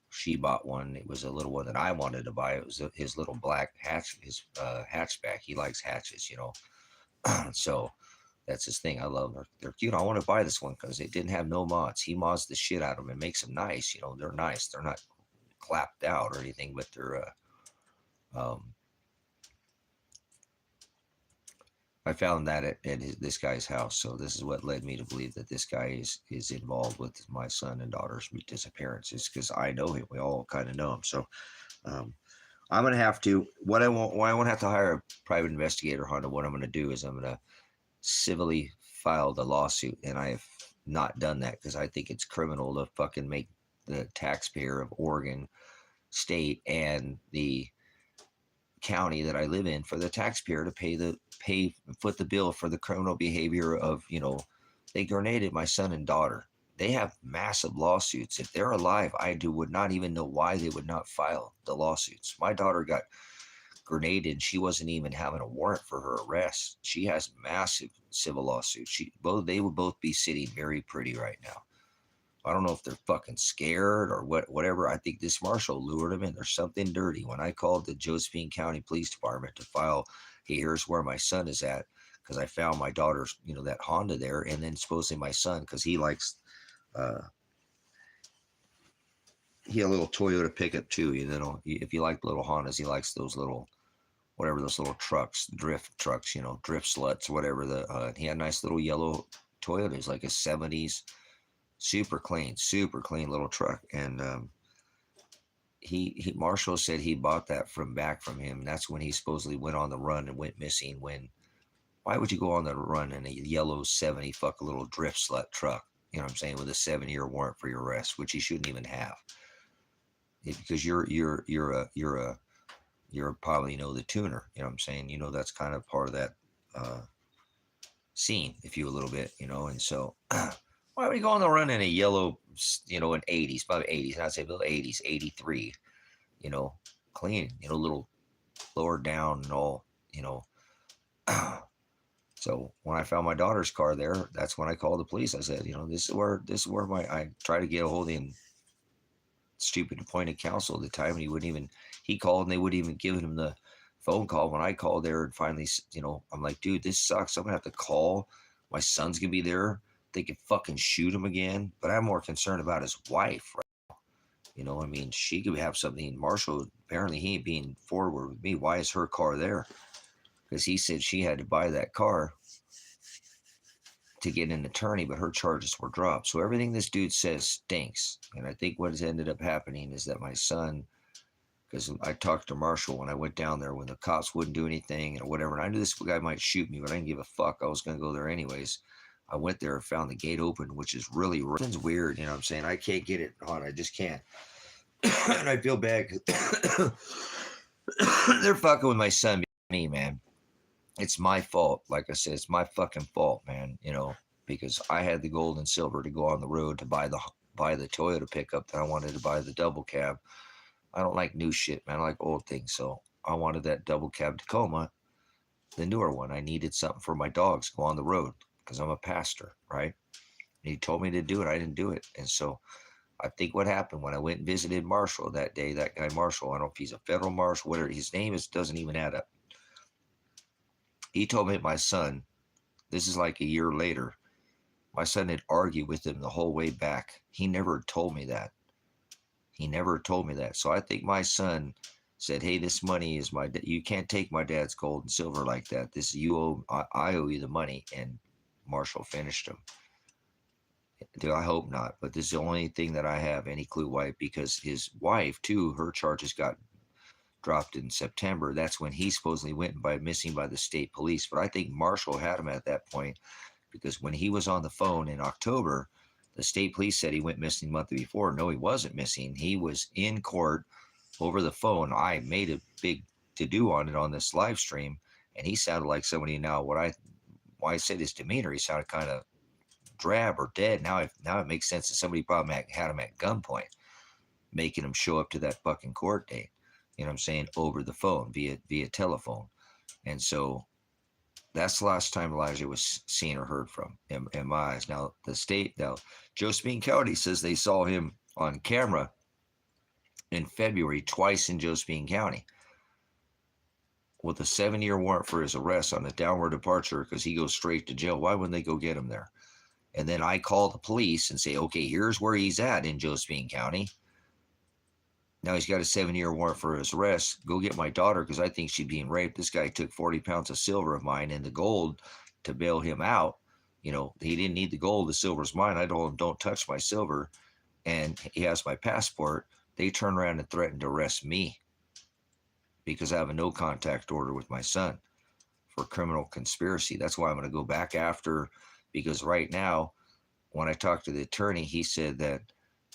She bought one. It was a little one that I wanted to buy. It was his little black hatchback. He likes hatches, So that's his thing. I love them. They're cute. I want to buy this one because it didn't have no mods. He mods the shit out of them and makes them nice. They're nice. They're not clapped out or anything, but they're I found that at this guy's house. So this is what led me to believe that this guy is involved with my son and daughter's disappearances, because I know him. We all kind of know him. So I'm going to have to, I won't have to hire a private investigator, Honda. What I'm going to do is I'm going to civilly file the lawsuit. And I have not done that because I think it's criminal to fucking make the taxpayer of Oregon state and the county that I live in for the taxpayer to foot the bill for the criminal behavior of, they grenaded my son and daughter. They have massive lawsuits. If they're alive, would not even know why they would not file the lawsuits. My daughter got grenaded and she wasn't even having a warrant for her arrest. She has massive civil lawsuits. They would both be sitting very pretty right now. I don't know if they're fucking scared or whatever. I think this marshal lured them in. There's something dirty. When I called the Josephine County Police Department to file, hey, here's where my son is at, because I found my daughter's, that Honda there, and then supposedly my son, because he likes, he had a little Toyota pickup too. If you like little Hondas, he likes those little, whatever, those little trucks, drift trucks, drift sluts, whatever. He had a nice little yellow Toyota. It's like a 70s. Super clean little truck. And he Marshall said he bought that back from him. And that's when he supposedly went on the run and went missing. Why would you go on the run in a yellow 70 little drift slut truck? You know what I'm saying? With a 7-year warrant for your arrest, which he shouldn't even have. Because you're probably, the tuner. You know what I'm saying? That's kind of part of that scene, if you a little bit, and so why would you go on the run in a yellow, an 80s, probably 80s, and I'd say little 80s, 83, clean, little lower down and all, So when I found my daughter's car there, that's when I called the police. I said, this is where I tried to get a hold of him, stupid appointed counsel at the time, and he called and they wouldn't even give him the phone call. When I called there and finally, I'm like, dude, this sucks. I'm gonna have to call. My son's gonna be there. They could fucking shoot him again. But I'm more concerned about his wife right now. She could have something. Marshall, apparently he ain't being forward with me. Why is her car there? Because he said she had to buy that car to get an attorney, but her charges were dropped. So everything this dude says stinks. And I think what has ended up happening is that my son, because I talked to Marshall when I went down there when the cops wouldn't do anything or whatever. And I knew this guy might shoot me, but I didn't give a fuck. I was going to go there anyways. I went there and found the gate open, which is really it's weird. You know what I'm saying? I can't get it on. I just can't. And I feel bad because they're fucking with my son, me, man. It's my fault. Like I said, it's my fucking fault, man. Because I had the gold and silver to go on the road to buy the Toyota pickup that I wanted to buy the double cab. I don't like new shit, man. I like old things. So I wanted that double cab Tacoma, the newer one. I needed something for my dogs to go on the road because I'm a pastor, right? And he told me to do it. I didn't do it. And so I think what happened when I went and visited Marshall that day, that guy Marshall, I don't know if he's a federal marshal, whatever his name is, doesn't even add up. He told me my son, this is like a year later, my son had argued with him the whole way back. He never told me that. So I think my son said, hey, this money is you can't take my dad's gold and silver like that. I owe you the money. And Marshall finished him. Dude, I hope not. But this is the only thing that I have any clue why, because his wife too, her charges got dropped in September. That's when he supposedly went missing by the state police. But I think Marshall had him at that point, because when he was on the phone in October, the state police said he went missing the month before. No, he wasn't missing. He was in court over the phone. I made a big to-do on it on this live stream, and he sounded like somebody now. Why I said his demeanor, he sounded kind of drab or dead. Now it makes sense that somebody probably had him at gunpoint, making him show up to that fucking court date. You know what I'm saying? Over the phone, via telephone. And so that's the last time Elijah was seen or heard from in my eyes. Now, Josephine County says they saw him on camera in February twice in Josephine County with a 7-year warrant for his arrest on a downward departure because he goes straight to jail. Why wouldn't they go get him there? And then I call the police and say, okay, here's where he's at in Josephine County. Now he's got a 7-year warrant for his arrest. Go get my daughter because I think she's being raped. This guy took 40 pounds of silver of mine and the gold to bail him out. He didn't need the gold. The silver's mine. I told him, don't touch my silver. And he has my passport. They turned around and threatened to arrest me because I have a no contact order with my son for criminal conspiracy. That's why I'm going to go back after, because right now, when I talked to the attorney, he said that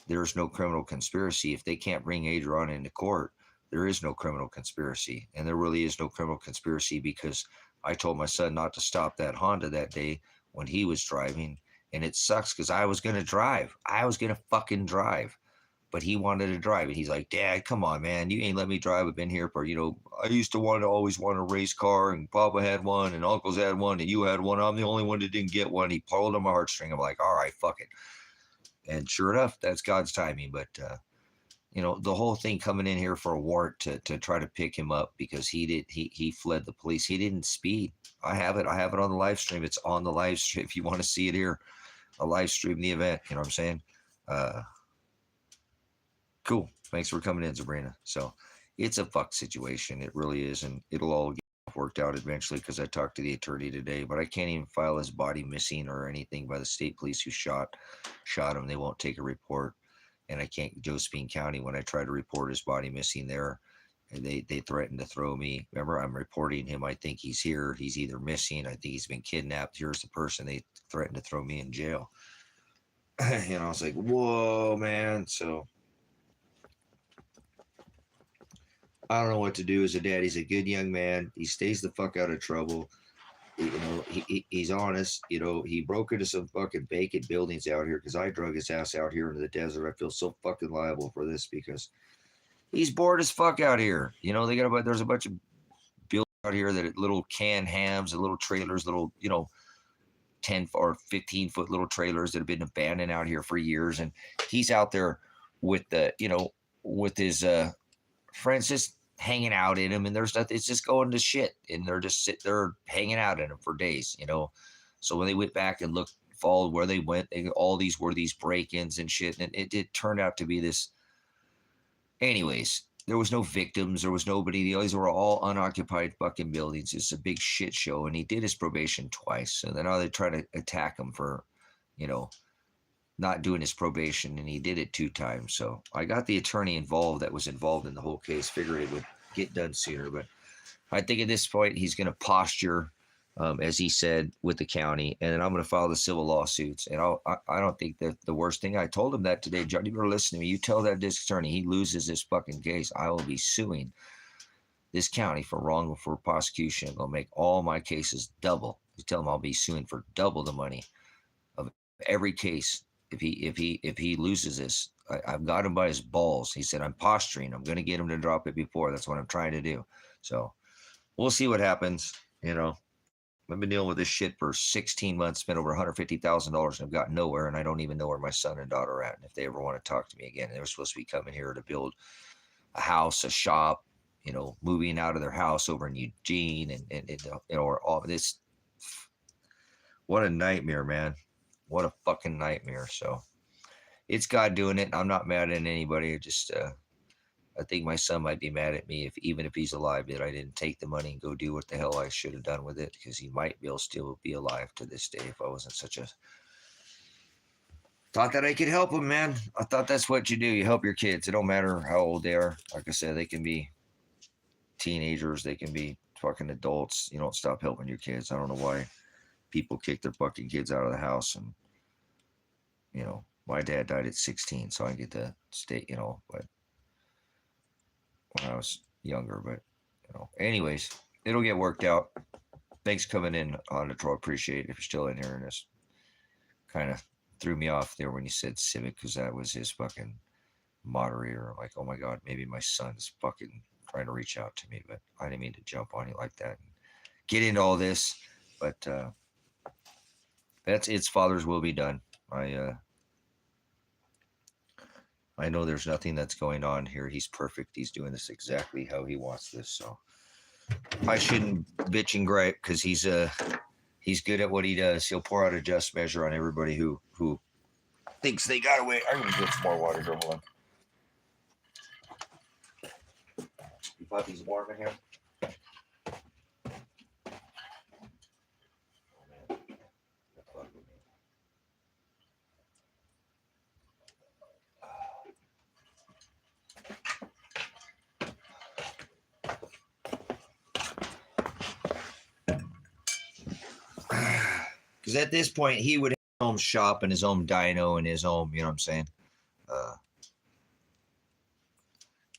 there's no criminal conspiracy. If they can't bring Adrian into court, there is no criminal conspiracy. And there really is no criminal conspiracy because I told my son not to stop that Honda that day when he was driving. And it sucks because I was going to drive. I was going to fucking drive. But he wanted to drive. And he's like, Dad, come on, man. You ain't let me drive. I've been here for, I used to always want a race car. And Papa had one. And Uncles had one. And you had one. I'm the only one that didn't get one. He pulled on my heartstring. I'm like, all right, fuck it. And sure enough, that's God's timing. But, the whole thing coming in here for a warrant to try to pick him up because he fled the police. He didn't speed. I have it on the live stream. It's on the live stream. If you want to see it here, a live stream the event. You know what I'm saying? Cool. Thanks for coming in, Sabrina. So it's a fucked situation. It really is. And it'll all get worked out eventually because I talked to the attorney today, but I can't even file his body missing or anything by the state police who shot him. They won't take a report. And I can't, Josephine County, when I try to report his body missing there, and they threatened to throw me. Remember, I'm reporting him. I think he's here. He's either missing. I think he's been kidnapped. Here's the person. They threatened to throw me in jail. I was like, whoa, man. So I don't know what to do as a dad. He's a good young man. He stays the fuck out of trouble. He's honest. He broke into some fucking vacant buildings out here because I drug his ass out here into the desert. I feel so fucking liable for this because he's bored as fuck out here. There's a bunch of buildings out here that little canned hams and little trailers, little, 10 or 15 foot little trailers that have been abandoned out here for years. And he's out there with with his friends just hanging out in him, and there's nothing. It's just going to shit, and they're just they're hanging out in him for days. So when they went back and followed where they went, all these were these break-ins and shit, and it turned out to be this. Anyways, there was no victims, there was nobody. These were all unoccupied fucking buildings. It's a big shit show, and he did his probation twice. So then now they try to attack him for, not doing his probation, and he did it 2 times. So I got the attorney involved that was involved in the whole case. Figured it would get done sooner, but I think at this point he's going to posture, as he said, with the county, and then I'm going to file the civil lawsuits. And I don't think that the worst thing, I told him that today, John, you better listen to me. You tell that district attorney he loses this fucking case, I will be suing this county for wrongful prosecution. I'll make all my cases double. You tell him I'll be suing for double the money of every case. If he loses this, I've got him by his balls. He said, I'm posturing. I'm going to get him to drop it before. That's what I'm trying to do. So we'll see what happens. I've been dealing with this shit for 16 months, spent over $150,000, and I've got nowhere. And I don't even know where my son and daughter are at. And if they ever want to talk to me again, they were supposed to be coming here to build a house, a shop, moving out of their house over in Eugene or all this. What a nightmare, man. What a fucking nightmare. So it's God doing it. I'm not mad at anybody. I think my son might be mad at me even if he's alive, that I didn't take the money and go do what the hell I should have done with it, because he might still be alive to this day if I wasn't thought that I could help him, man. I thought that's what you do. You help your kids. It don't matter how old they are. Like I said, they can be teenagers. They can be fucking adults. You don't stop helping your kids. I don't know why people kick their fucking kids out of the house. And, my dad died at 16, so I get to stay, but when I was younger, but anyways, it'll get worked out. Thanks for coming in on the troll. Appreciate it. If you're still in here, and this kind of threw me off there when you said Civic, because that was his fucking moderator. I'm like, oh my God, maybe my son's fucking trying to reach out to me, but I didn't mean to jump on you like that and get into all this. But it's Father's will be done. I know there's nothing that's going on here. He's perfect. He's doing this exactly how he wants this. So I shouldn't bitch and gripe, because he's good at what he does. He'll pour out a just measure on everybody who thinks they got away. I'm gonna get some more water. Hold on. You puppies warm in here? Because at this point, he would have his own shop and his own dyno and his own, you know what I'm saying?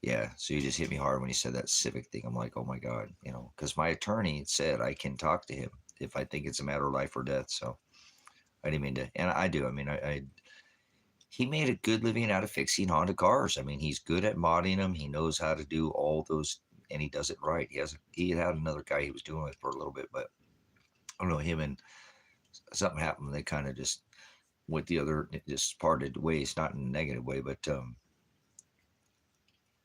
Yeah, so you just hit me hard when you said that civic thing. I'm like, oh my God, because my attorney said I can talk to him if I think it's a matter of life or death. So I didn't mean to, and I do. I mean, he made a good living out of fixing Honda cars. I mean, he's good at modding them. He knows how to do all those, and he does it right. He had another guy he was doing it for a little bit, but I don't know, him and something happened. They kind of just went the other, just parted ways, not in a negative way, but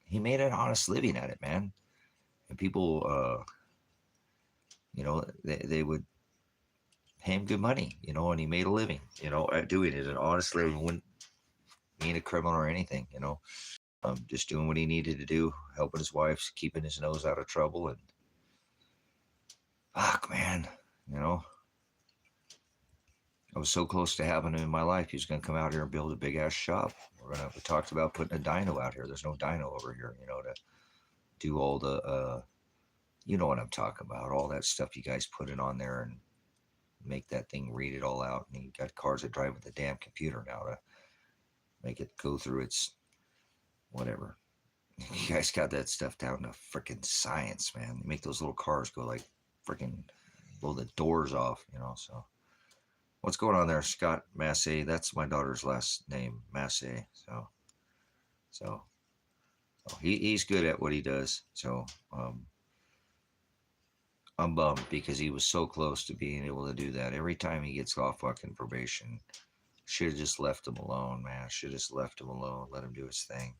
he made an honest living at it, man. And people, they would pay him good money, and he made a living, at doing it, an honest living, wouldn't being a criminal or anything, just doing what he needed to do, helping his wife, keeping his nose out of trouble, and fuck, man, you know, I was so close to having him in my life. He was going to come out here and build a big ass shop. We talked about putting a dyno out here. There's no dyno over here, to do all the, you know what I'm talking about, all that stuff you guys put it on there and make that thing read it all out. And you got cars that drive with a damn computer now to make it go through its whatever. You guys got that stuff down to freaking science, man. You make those little cars go like freaking blow the doors off, so. What's going on there, Scott Massey? That's my daughter's last name, Massey. So he's good at what he does. So I'm bummed because he was so close to being able to do that. Every time he gets off fucking probation, should have just left him alone, man. Should have just left him alone, let him do his thing.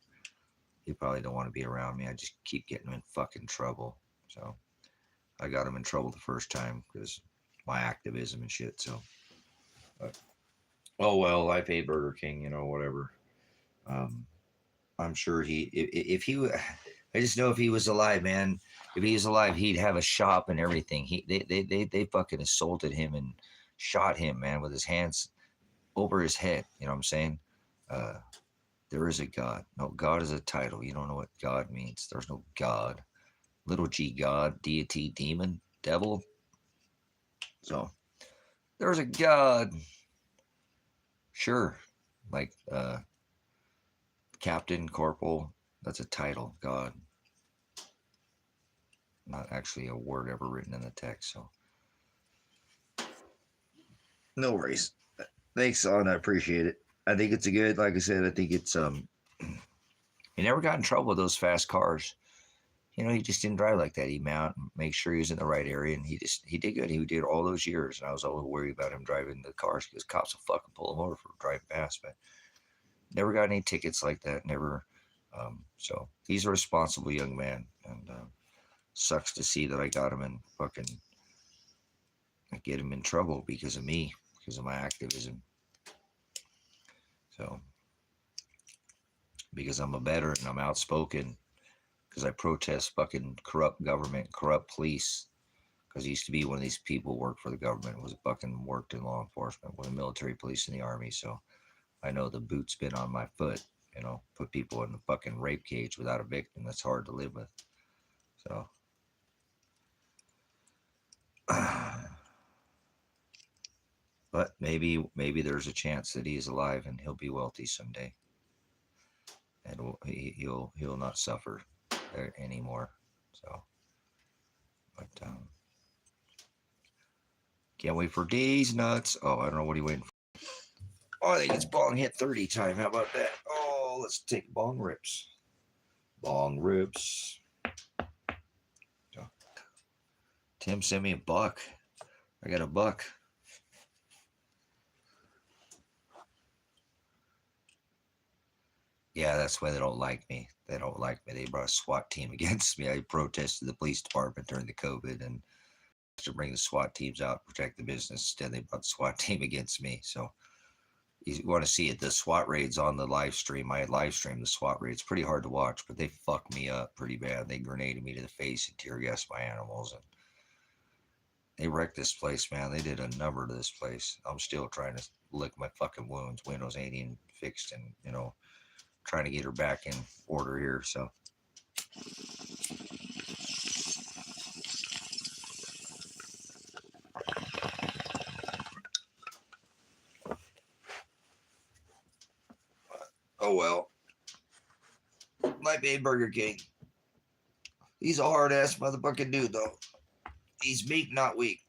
He probably don't want to be around me. I just keep getting him in fucking trouble. So I got him in trouble the first time because my activism and shit. So, but, oh well, I paid Burger King, whatever. I'm sure if he, I just know if he was alive, man. If he was alive, he'd have a shop and everything. They fucking assaulted him and shot him, man, with his hands over his head. You know what I'm saying? There is a God. No, God is a title. You don't know what God means. There's no God. Little g God, deity, demon, devil. So there's a God. Sure. Like Captain, Corporal, that's a title, God. Not actually a word ever written in the text. So no worries. Thanks, son. I appreciate it. I think it's a good, like I said, I think it's he never got in trouble with those fast cars. He just didn't drive like that. He mount and make sure he was in the right area, and he did good. He did all those years, and I was always worried about him driving the cars because cops will fucking pull him over for driving fast. But never got any tickets like that. Never. So he's a responsible young man, and sucks to see that I got him in fucking, I get him in trouble because of me, because of my activism. So because I'm a veteran, I'm outspoken, because I protest fucking corrupt government, corrupt police. Because I used to be one of these people who worked for the government, was fucking worked in law enforcement, with the military, police, and the army. So I know the boot's been on my foot, put people in the fucking rape cage without a victim. That's hard to live with. So, but maybe there's a chance that he's alive and he'll be wealthy someday, and he'll not suffer anymore. So, but can't wait for these nuts. Oh, I don't know what are you waiting for. Oh, I think it's bong hit 30 time. How about that? Oh, let's take bong rips. Bong rips. Oh. Tim sent me $1. I got $1. Yeah, that's why they don't like me. They don't like me. They brought a SWAT team against me. I protested the police department during the COVID and to bring the SWAT teams out, protect the business. Instead, they brought the SWAT team against me. So you want to see it, the SWAT raids on the live stream. I live streamed the SWAT raids. Pretty hard to watch, but they fucked me up pretty bad. They grenaded me to the face and tear gassed my animals, and they wrecked this place, man. They did a number to this place. I'm still trying to lick my fucking wounds. Windows ain't even fixed, and trying to get her back in order here. So Oh well. Might be Burger King. He's a hard ass motherfucking dude though. He's meek, not weak.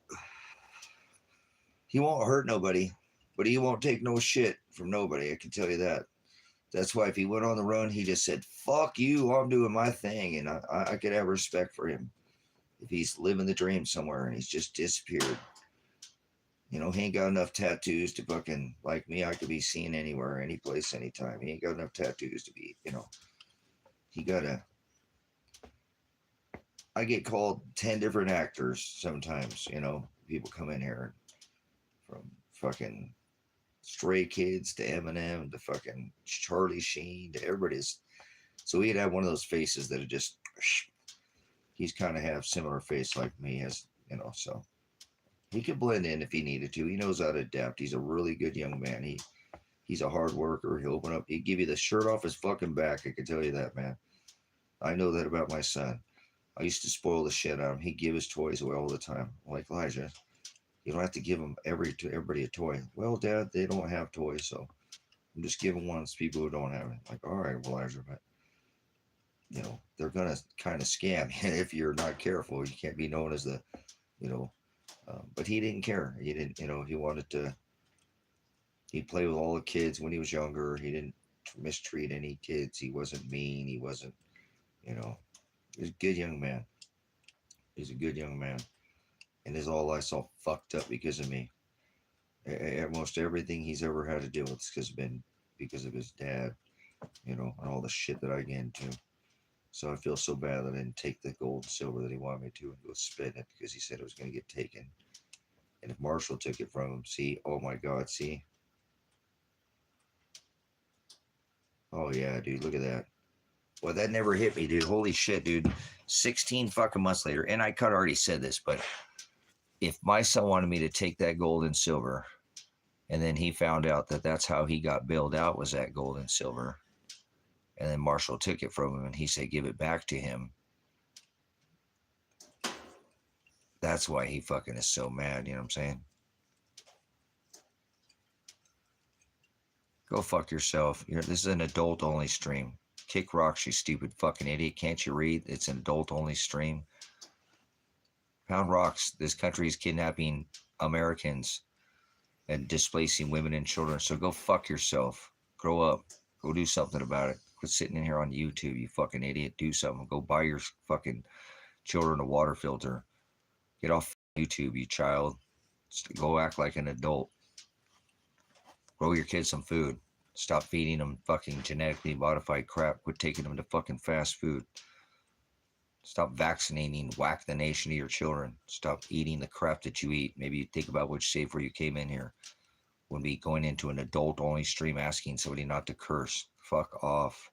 He won't hurt nobody, but he won't take no shit from nobody. I can tell you that. That's why if he went on the run, he just said, "Fuck you, I'm doing my thing," and I could have respect for him if he's living the dream somewhere and he's just disappeared. You know, he ain't got enough tattoos to fucking, like me, I could be seen anywhere, any place, anytime. He ain't got enough tattoos to be, you know. He gotta. I get called 10 different actors sometimes, you know. People come in here from fucking Stray Kids to Eminem to fucking Charlie Sheen to everybody's. So he'd have one of those faces that are just. He's kind of have similar face like me, as you know, so he could blend in if he needed to. He knows how to adapt. He's a really good young man. He's a hard worker. He'll open up. He'd give you the shirt off his fucking back. I can tell you that, man. I know that about my son. I used to spoil the shit out of him. He'd give his toys away all the time. I'm like, Elijah, you don't have to give them everybody a toy. Well, Dad, they don't have toys, so I'm just giving ones to people who don't have it. Like, all right, Elijah, but you know, they're gonna kind of scam you if you're not careful. You can't be known as the, you know. But he didn't care. He didn't, you know. He wanted to. He'd play with all the kids when he was younger. He didn't mistreat any kids. He wasn't mean. He wasn't, you know. He was a good young man. He's a good young man. And his all life all fucked up because of me. Almost everything he's ever had to deal with has been because of his dad, you know, and all the shit that I get into. So I feel so bad that I didn't take the gold and silver that he wanted me to and go spend it because he said it was going to get taken. And if Marshall took it from him, see, oh my God, see. Oh yeah, dude, look at that. Well, that never hit me, dude. Holy shit, dude. 16 fucking months later, and I could already said this, but if my son wanted me to take that gold and silver, and then he found out that that's how he got bailed out was that gold and silver, and then Marshall took it from him and he said, give it back to him. That's why he fucking is so mad, you know what I'm saying? Go fuck yourself. This is an adult-only stream. Kick rocks, you stupid fucking idiot. Can't you read? It's an adult-only stream. Pound rocks. This country is kidnapping Americans and displacing women and children. So go fuck yourself. Grow up. Go do something about it. Quit sitting in here on YouTube, you fucking idiot. Do something. Go buy your fucking children a water filter. Get off YouTube, you child. Just go act like an adult. Grow your kids some food. Stop feeding them fucking genetically modified crap. Quit taking them to fucking fast food. Stop vaccinating whack the nation of your children. Stop eating the crap that you eat. Maybe you think about which safe where you came in here. Wouldn't be going into an adult-only stream asking somebody not to curse. Fuck off.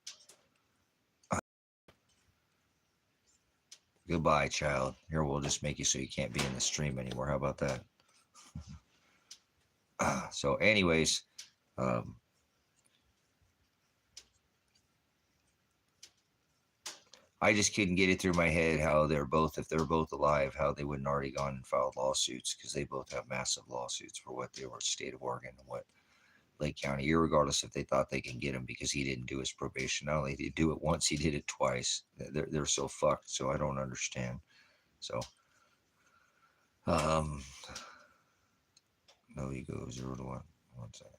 Goodbye, child. Here, we'll just make you so you can't be in the stream anymore. How about that? So anyways, I just couldn't get it through my head how they're both, if they're both alive, how they wouldn't already gone and filed lawsuits, because they both have massive lawsuits for what they were, state of Oregon and what Lake County, irregardless if they thought they can get him because he didn't do his probation. Not only did he do it once, he did it twice. They're so fucked, so I don't understand. So, no, you go 0 to 1. 1 second.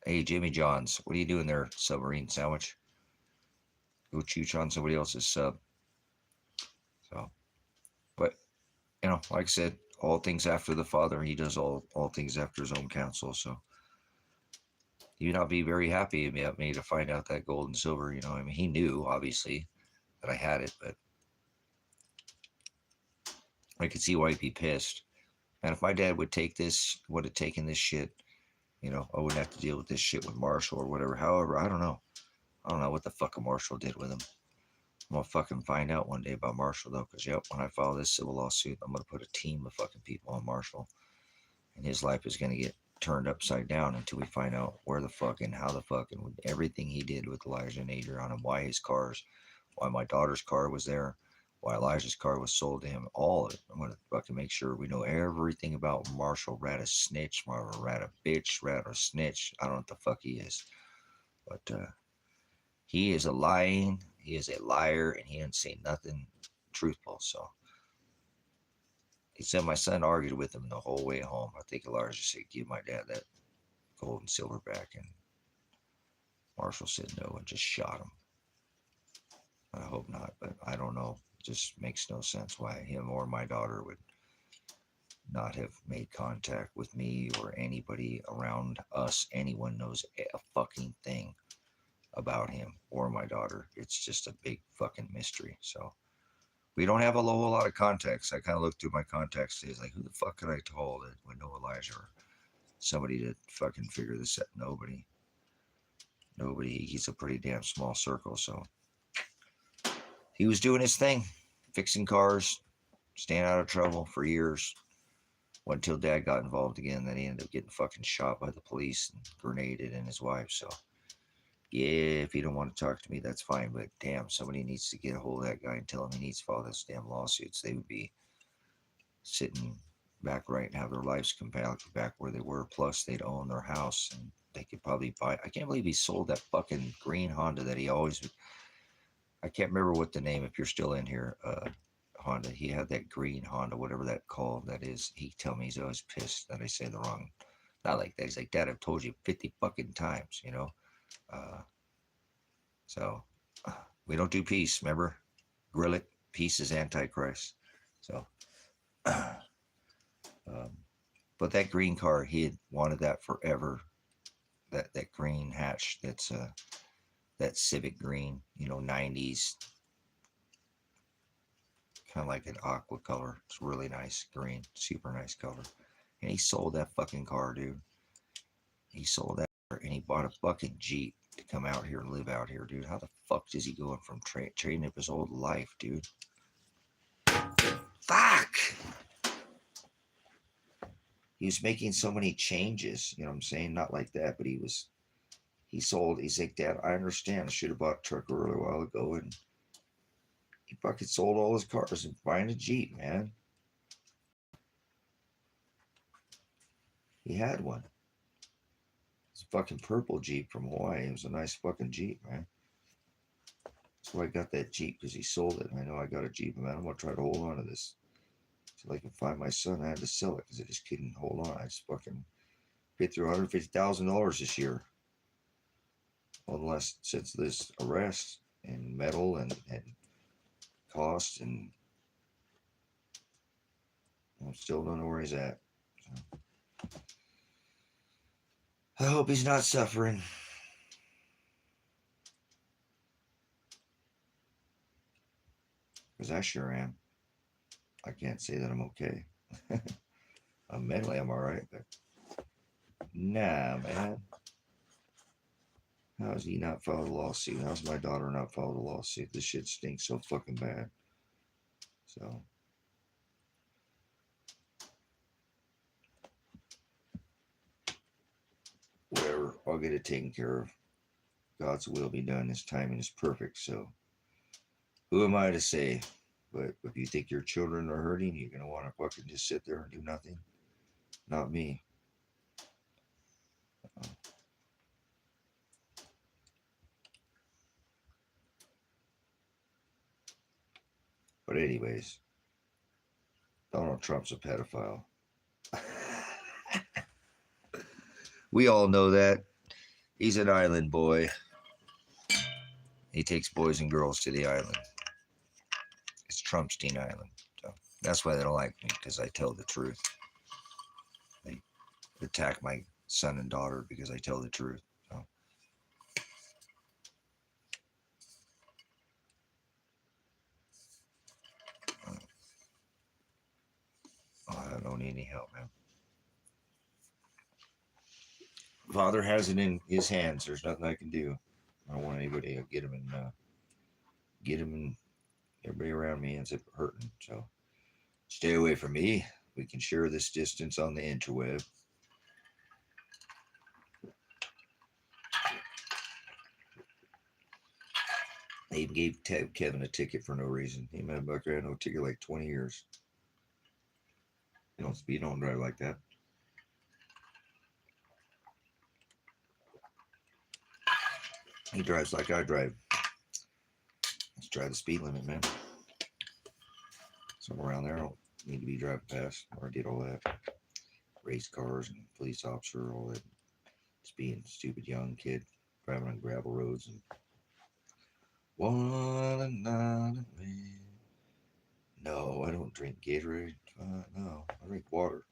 Hey, Jimmy Johns, what are you doing there, submarine sandwich? Go chooch on somebody else's sub. So, but, you know, like I said, all things after the Father. He does all things after his own counsel. So, you'd not be very happy about me to find out that gold and silver. You know, I mean, he knew, obviously, that I had it, but I could see why he'd be pissed. And if my dad would have taken this shit, you know, I wouldn't have to deal with this shit with Marshall or whatever. However, I don't know. I don't know what the fuck Marshall did with him. I'm going to fucking find out one day about Marshall, though, because, yep, when I file this civil lawsuit, I'm going to put a team of fucking people on Marshall, and his life is going to get turned upside down until we find out where the fuck and how the fuck and everything he did with Elijah and Adrian and why his cars, why my daughter's car was there, why Elijah's car was sold to him, all of it. I'm going to fucking make sure we know everything about Marshall. Rat a snitch, rat a bitch, rat a snitch. I don't know what the fuck he is. But He is a lying. He is a liar, and he didn't say nothing truthful. So he said my son argued with him the whole way home. I think Elijah said, "Give my dad that gold and silver back," and Marshall said no and just shot him. I hope not, but I don't know. It just makes no sense why him or my daughter would not have made contact with me or anybody around us. Anyone knows a fucking thing about him or my daughter. It's just a big fucking mystery. So we don't have a whole lot of contacts. I kind of looked through my contacts today. Like, who the fuck could I call that would know Elijah or somebody to fucking figure this out? Nobody. He's a pretty damn small circle. So he was doing his thing, fixing cars, staying out of trouble for years. Until Dad got involved again, then he ended up getting fucking shot by the police and grenaded and his wife. So yeah, if you don't want to talk to me, that's fine. But damn, somebody needs to get a hold of that guy and tell him he needs to file those damn lawsuits. They would be sitting back right and have their lives come back where they were. Plus, they'd own their house and they could probably buy. I can't believe he sold that fucking green Honda that he always. I can't remember what the name. If you're still in here, Honda. He had that green Honda, whatever that called that is. He tell me he's always pissed that I say the wrong. Not like that. He's like, Dad, I've told you 50 fucking times, you know. So we don't do peace, remember? Grill it. Peace is Antichrist. So, but that green car, he had wanted that forever. That green hatch. That's that Civic green, you know, 90s, kind of like an aqua color. It's really nice green, super nice color. And he sold that fucking car, dude. He sold that car and he bought a fucking Jeep to come out here and live out here, dude. How the fuck is he going from trading up his old life, dude? Fuck! He was making so many changes, you know what I'm saying? Not like that, but he's like, Dad, I understand. I should have bought a truck a little while ago, and he fucking sold all his cars and buying a Jeep, man. He had one. It's a fucking purple Jeep from Hawaii. It was a nice fucking Jeep, man. That's why I got that Jeep, because he sold it. I know I got a Jeep, man. I'm going to try to hold on to this until I can find my son. I had to sell it because I just couldn't hold on. I just fucking paid through $150,000 this year. Well, the last since this arrest and metal and cost, and I still don't know where he's at. So, I hope he's not suffering. Because I sure am. I can't say that I'm okay. Mentally, I'm all right, but nah, man. How has he not filed a lawsuit? How's my daughter not filed a lawsuit? This shit stinks so fucking bad. So, whatever, I'll get it taken care of. God's will be done. His timing is perfect. So, who am I to say? But if you think your children are hurting, you're going to want to fucking just sit there and do nothing. Not me. But anyways, Donald Trump's a pedophile. We all know that. He's an island boy. He takes boys and girls to the island. It's Trumpstein Island. So that's why they don't like me, because I tell the truth. They attack my son and daughter because I tell the truth. So. I don't need any help, man. Father has it in his hands. There's nothing I can do. I don't want anybody to get him and everybody around me ends up hurting. So stay away from me. We can share this distance on the interweb. They even gave Kevin a ticket for no reason. He made Bucker had no ticket like 20 years. You don't speed on drive like that. He drives like I drive. Let's drive the speed limit, man. Somewhere around there, I don't need to be driving fast. I did all that. Race cars and police officer, all that. Just being a stupid young kid driving on gravel roads and one night. No, I don't drink Gatorade. No, I drink water.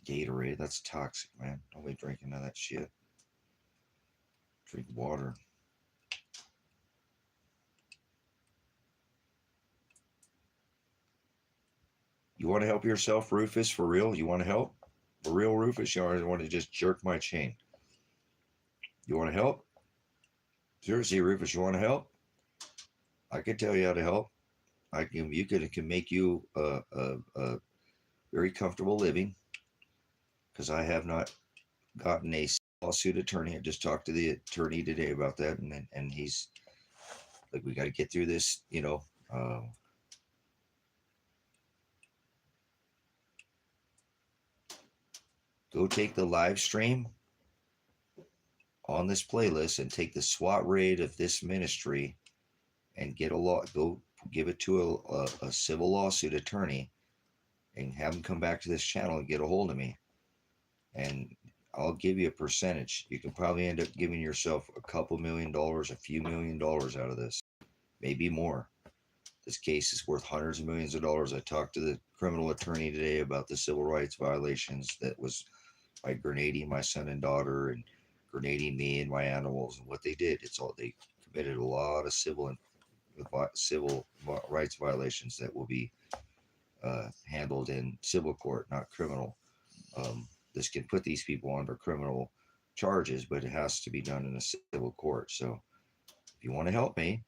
Gatorade, that's toxic, man. Don't be drinking none of that shit. Drink water. You want to help yourself, Rufus, for real? You want to help? For real, Rufus? You want to just jerk my chain? You want to help? Seriously, Rufus, you want to help? I can tell you how to help. It can make you a very comfortable living, because I have not gotten a lawsuit attorney. I just talked to the attorney today about that, and he's like, we got to get through this, go take the live stream on this playlist and take the SWAT raid of this ministry and get a law. Go give it to a civil lawsuit attorney and have them come back to this channel and get a hold of me. And I'll give you a percentage. You can probably end up giving yourself a couple $1 million, a few $1 million out of this, maybe more. This case is worth hundreds of millions of dollars. I talked to the criminal attorney today about the civil rights violations that was by grenading my son and daughter and grenading me and my animals, and what they did. They committed a lot of civil rights violations that will be handled in civil court, not criminal. This can put these people under criminal charges, but it has to be done in a civil court. So if you want to help me,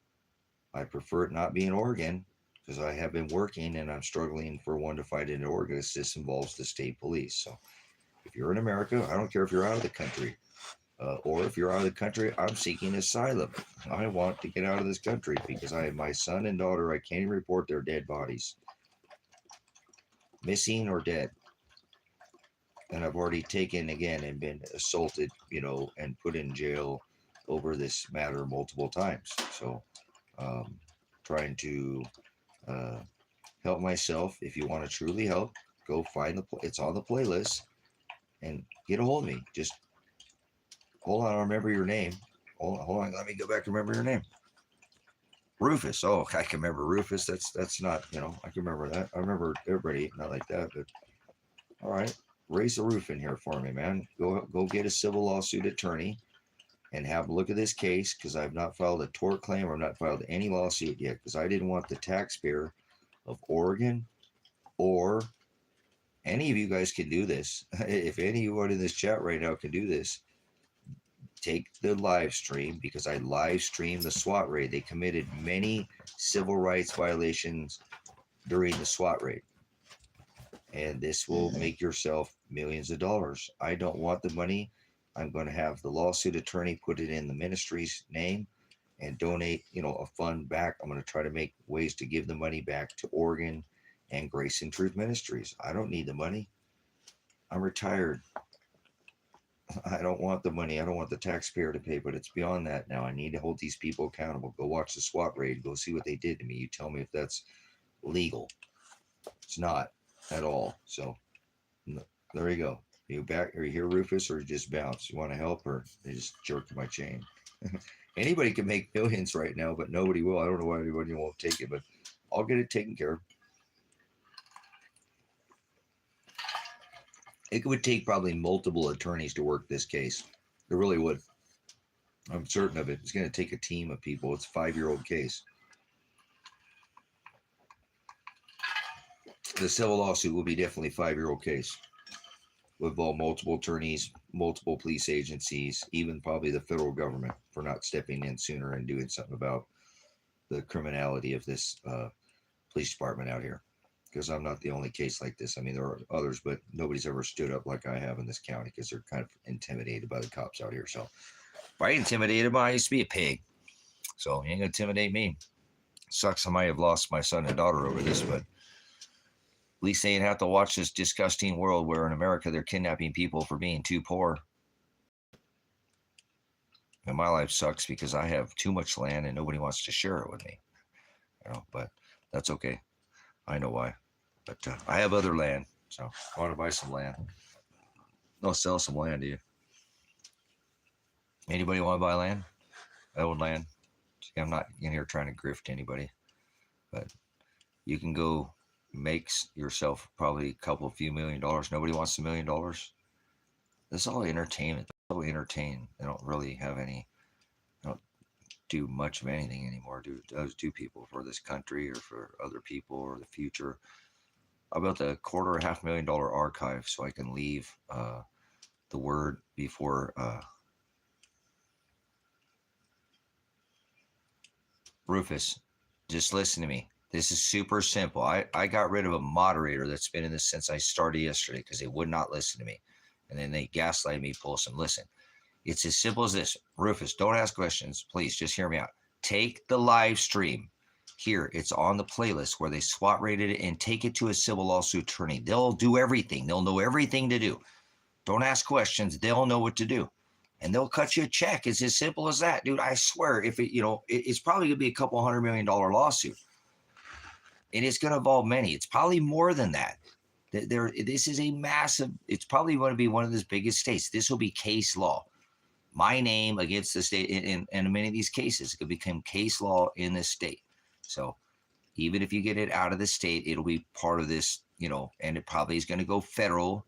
I prefer it not be in Oregon, because I have been working and I'm struggling for one to fight in Oregon. This involves the state police. So if you're in America, I don't care if you're out of the country, or if you're out of the country, I'm seeking asylum. I want to get out of this country because I have my son and daughter. I can't even report their dead bodies, missing or dead. And I've already taken again and been assaulted, and put in jail over this matter multiple times. So trying to help myself. If you want to truly help, go find it's on the playlist and get a hold of me. Just hold on, I remember your name. Hold on, let me go back and remember your name. Rufus. Oh, I can remember Rufus. That's not, I can remember that. I remember everybody, not like that, but all right. Raise the roof in here for me, man. Go get a civil lawsuit attorney and have a look at this case, because I've not filed a tort claim or not filed any lawsuit yet, because I didn't want the taxpayer of Oregon, or any of you guys can do this. If anyone in this chat right now can do this, take the live stream, because I live streamed the SWAT raid. They committed many civil rights violations during the SWAT raid. And this will make yourself millions of dollars. I don't want the money. I'm going to have the lawsuit attorney put it in the ministry's name and donate, a fund back. I'm going to try to make ways to give the money back to Oregon and Grace and Truth Ministries. I don't need the money. I'm retired. I don't want the money. I don't want the taxpayer to pay, but it's beyond that now. I need to hold these people accountable. Go watch the SWAT raid. Go see what they did to me. You tell me if that's legal. It's not at all. So there you go. Are you back? Are you here, Rufus, or you just bounce? You want to help, or they just jerk my chain? Anybody can make millions right now, but nobody will. I don't know why anybody won't take it, but I'll get it taken care of. It would take probably multiple attorneys to work this case. It really would. I'm certain of it. It's going to take a team of people. It's a 5-year-old case. The civil lawsuit will be definitely a 5-year-old case. Will involve multiple attorneys, multiple police agencies, even probably the federal government for not stepping in sooner and doing something about the criminality of this police department out here. Because I'm not the only case like this. I mean, there are others, but nobody's ever stood up like I have in this county, because they're kind of intimidated by the cops out here. So if I intimidated, I used to be a pig. So you ain't going to intimidate me. Sucks I might have lost my son and daughter over this, but at least they ain't have to watch this disgusting world where in America they're kidnapping people for being too poor. And my life sucks because I have too much land and nobody wants to share it with me. But that's okay. I know why. But I have other land, so I want to buy some land. I'll sell some land to you. Anybody want to buy land? I own land. See, I'm not in here trying to grift anybody, but you can go make yourself probably a couple few $1,000,000. Nobody wants $1,000,000. This is all entertainment. They entertain. They don't really have any. They don't do much of anything anymore. Do people for this country or for other people or the future? I built a $250,000 archive so I can leave the word before Rufus. Just listen to me. This is super simple. I got rid of a moderator that's been in this since I started yesterday because they would not listen to me. And then they gaslighted me, pull some listen. It's as simple as this. Rufus, don't ask questions. Please just hear me out. Take the live stream. Here, it's on the playlist where they SWAT rated it and take it to a civil lawsuit attorney. They'll do everything. They'll know everything to do. Don't ask questions. They'll know what to do. And they'll cut you a check. It's as simple as that, dude. I swear, if it, it's probably gonna be a couple $100,000,000 lawsuit. And it's gonna involve many. It's probably more than that. This is a massive, it's probably going to be one of the biggest states. This will be case law. My name against the state in many of these cases could become case law in this state. So even if you get it out of the state, it'll be part of this, and it probably is going to go federal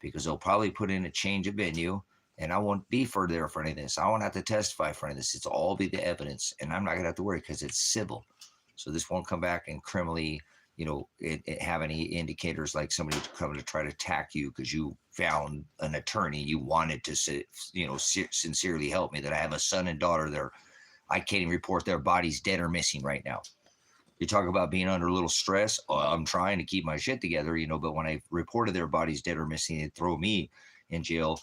because they'll probably put in a change of venue. And I won't be there for any of this. I won't have to testify for any of this. It's all be the evidence. And I'm not going to have to worry because it's civil. So this won't come back and criminally, it have any indicators like somebody coming to try to attack you because you found an attorney. You wanted to, sincerely help me, that I have a son and daughter there. I can't even report their bodies dead or missing right now. You talk about being under a little stress. I'm trying to keep my shit together, but when I reported their bodies dead or missing, they'd throw me in jail.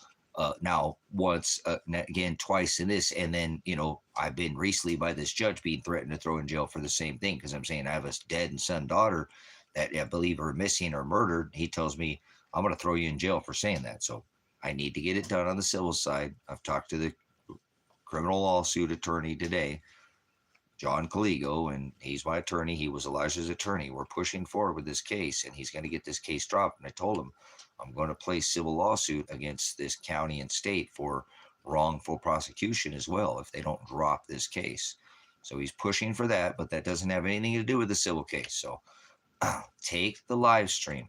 Now once, again, twice in this. And then, I've been recently by this judge being threatened to throw in jail for the same thing. Cause I'm saying I have a dead and son daughter that I believe are missing or murdered. He tells me I'm going to throw you in jail for saying that. So I need to get it done on the civil side. I've talked to the criminal lawsuit attorney today, John Caligo, and he's my attorney. He was Elijah's attorney. We're pushing forward with this case and he's going to get this case dropped. And I told him, I'm going to place civil lawsuit against this county and state for wrongful prosecution as well if they don't drop this case. So he's pushing for that, but that doesn't have anything to do with the civil case. So take the live stream.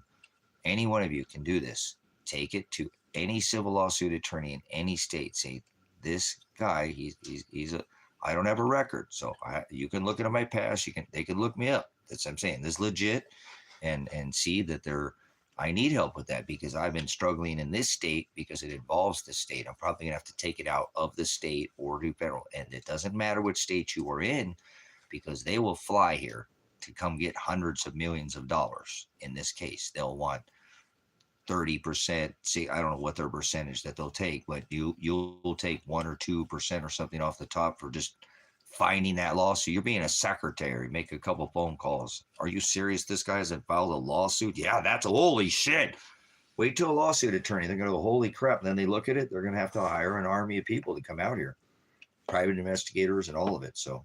Any one of you can do this. Take it to any civil lawsuit attorney in any state. Say, this guy, I don't have a record. So you can look into my past. They can look me up. That's what I'm saying. This is legit and see that I need help with that because I've been struggling in this state because it involves the state. I'm probably gonna have to take it out of the state or do federal. And it doesn't matter which state you are in because they will fly here to come get hundreds of millions of dollars. In this case, they'll want 30%. See, I don't know what their percentage that they'll take, but you'll take 1 or 2% or something off the top for just finding that lawsuit. You're being a secretary, make a couple phone calls. Are you serious? This guy hasn't filed a lawsuit? Yeah, that's holy shit. Wait till a lawsuit attorney. They're going to go, holy crap. And then they look at it. They're going to have to hire an army of people to come out here, private investigators and all of it. So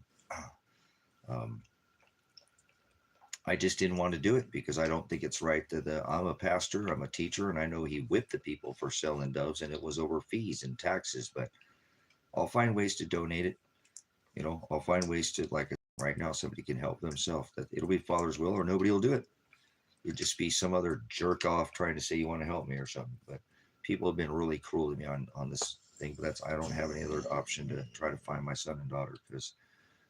I just didn't want to do it because I don't think it's right that I'm a pastor, I'm a teacher, and I know he whipped the people for selling doves and it was over fees and taxes, but I'll find ways to donate it. I'll find ways to, like right now, somebody can help themselves. That it'll be Father's will, or nobody will do it. It'd just be some other jerk off trying to say you want to help me or something. But people have been really cruel to me on this thing. But I don't have any other option to try to find my son and daughter because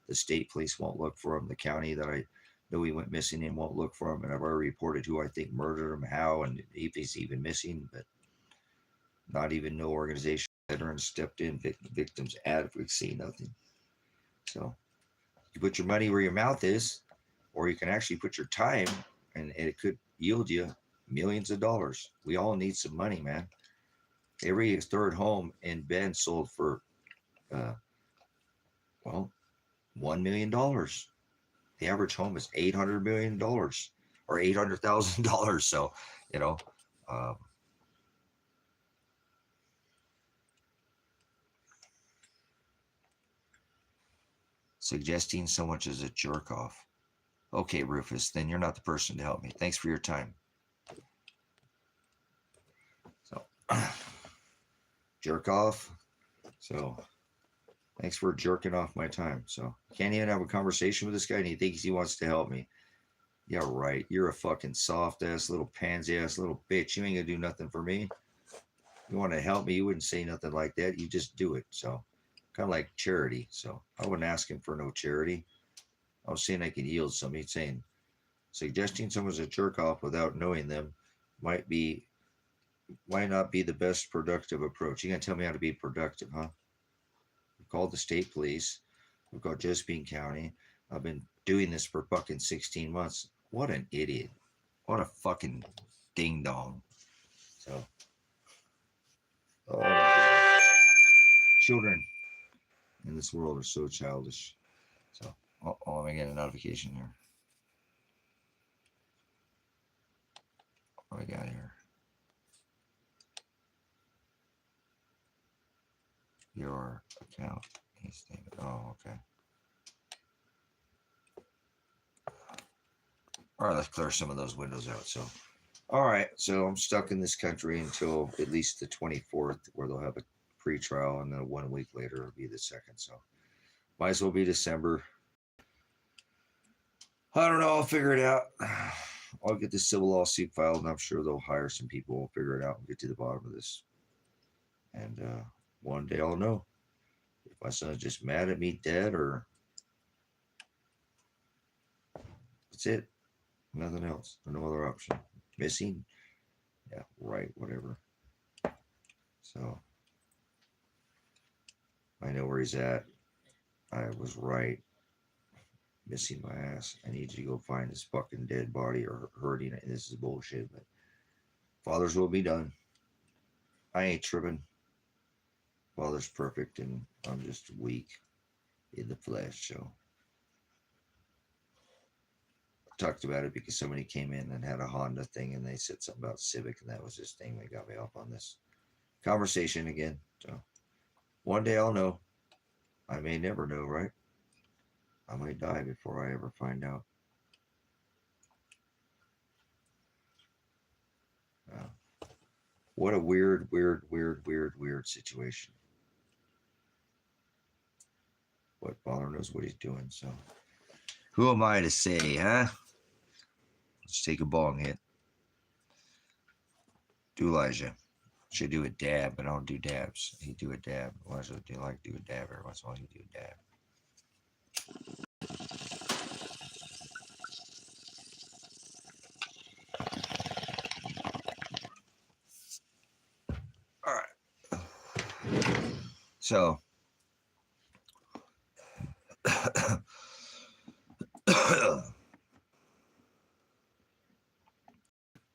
the state police won't look for him. The county that I know he went missing in won't look for him, and I've already reported who I think murdered him, how, and if he's even missing. But not even no organization veterans stepped in. Victims advocacy, nothing. So you put your money where your mouth is, or you can actually put your time and it could yield you millions of dollars. We all need some money, man. Every third home in Bend sold for, $1 million. The average home is $800 million or $800,000. So, Suggesting someone is a jerk off. Okay, Rufus, then you're not the person to help me. Thanks for your time. So, jerk off. So, thanks for jerking off my time. So, can't even have a conversation with this guy and he thinks he wants to help me. Yeah, right. You're a fucking soft ass little pansy ass little bitch. You ain't gonna do nothing for me. You want to help me, you wouldn't say nothing like that. You just do it. So, kind of like charity. So, I wasn't asking for no charity. I was saying I could yield somebody saying, suggesting someone's a jerk off without knowing them might not be the best productive approach. You gonna tell me how to be productive, huh? We've called the state police. We've got Josephine County. I've been doing this for fucking 16 months. What an idiot. What a fucking ding dong. So, oh my God. Children in this world are so childish. So, let me get a notification here. What do we got here? Your account. Oh, okay. All right, let's clear some of those windows out. So, all right, so I'm stuck in this country until at least the 24th, where they'll have a pre-trial, and then 1 week later it'll be the 2nd. So, might as well be December. I don't know. I'll figure it out. I'll get this civil lawsuit filed, and I'm sure they'll hire some people. We'll figure it out and get to the bottom of this. And one day I'll know if my son's just mad at me dead or that's it. Nothing else. No other option. Missing? Yeah, right, whatever. So I know where he's at. I was right. Missing my ass. I need you to go find his fucking dead body or hurting it. This is bullshit, but Father's will be done. I ain't tripping. Father's perfect and I'm just weak in the flesh. So I talked about it because somebody came in and had a Honda thing and they said something about Civic, and that was this thing that got me off on this conversation again. So one day I'll know. I may never know, right? I might die before I ever find out. What a weird situation. But Father knows what he's doing, so who am I to say, huh? Let's take a bong hit. Do Elijah. Should do a dab, but I don't do dabs. He do a dab. Elijah do like do a dab every once in a while. He do a dab. All right. So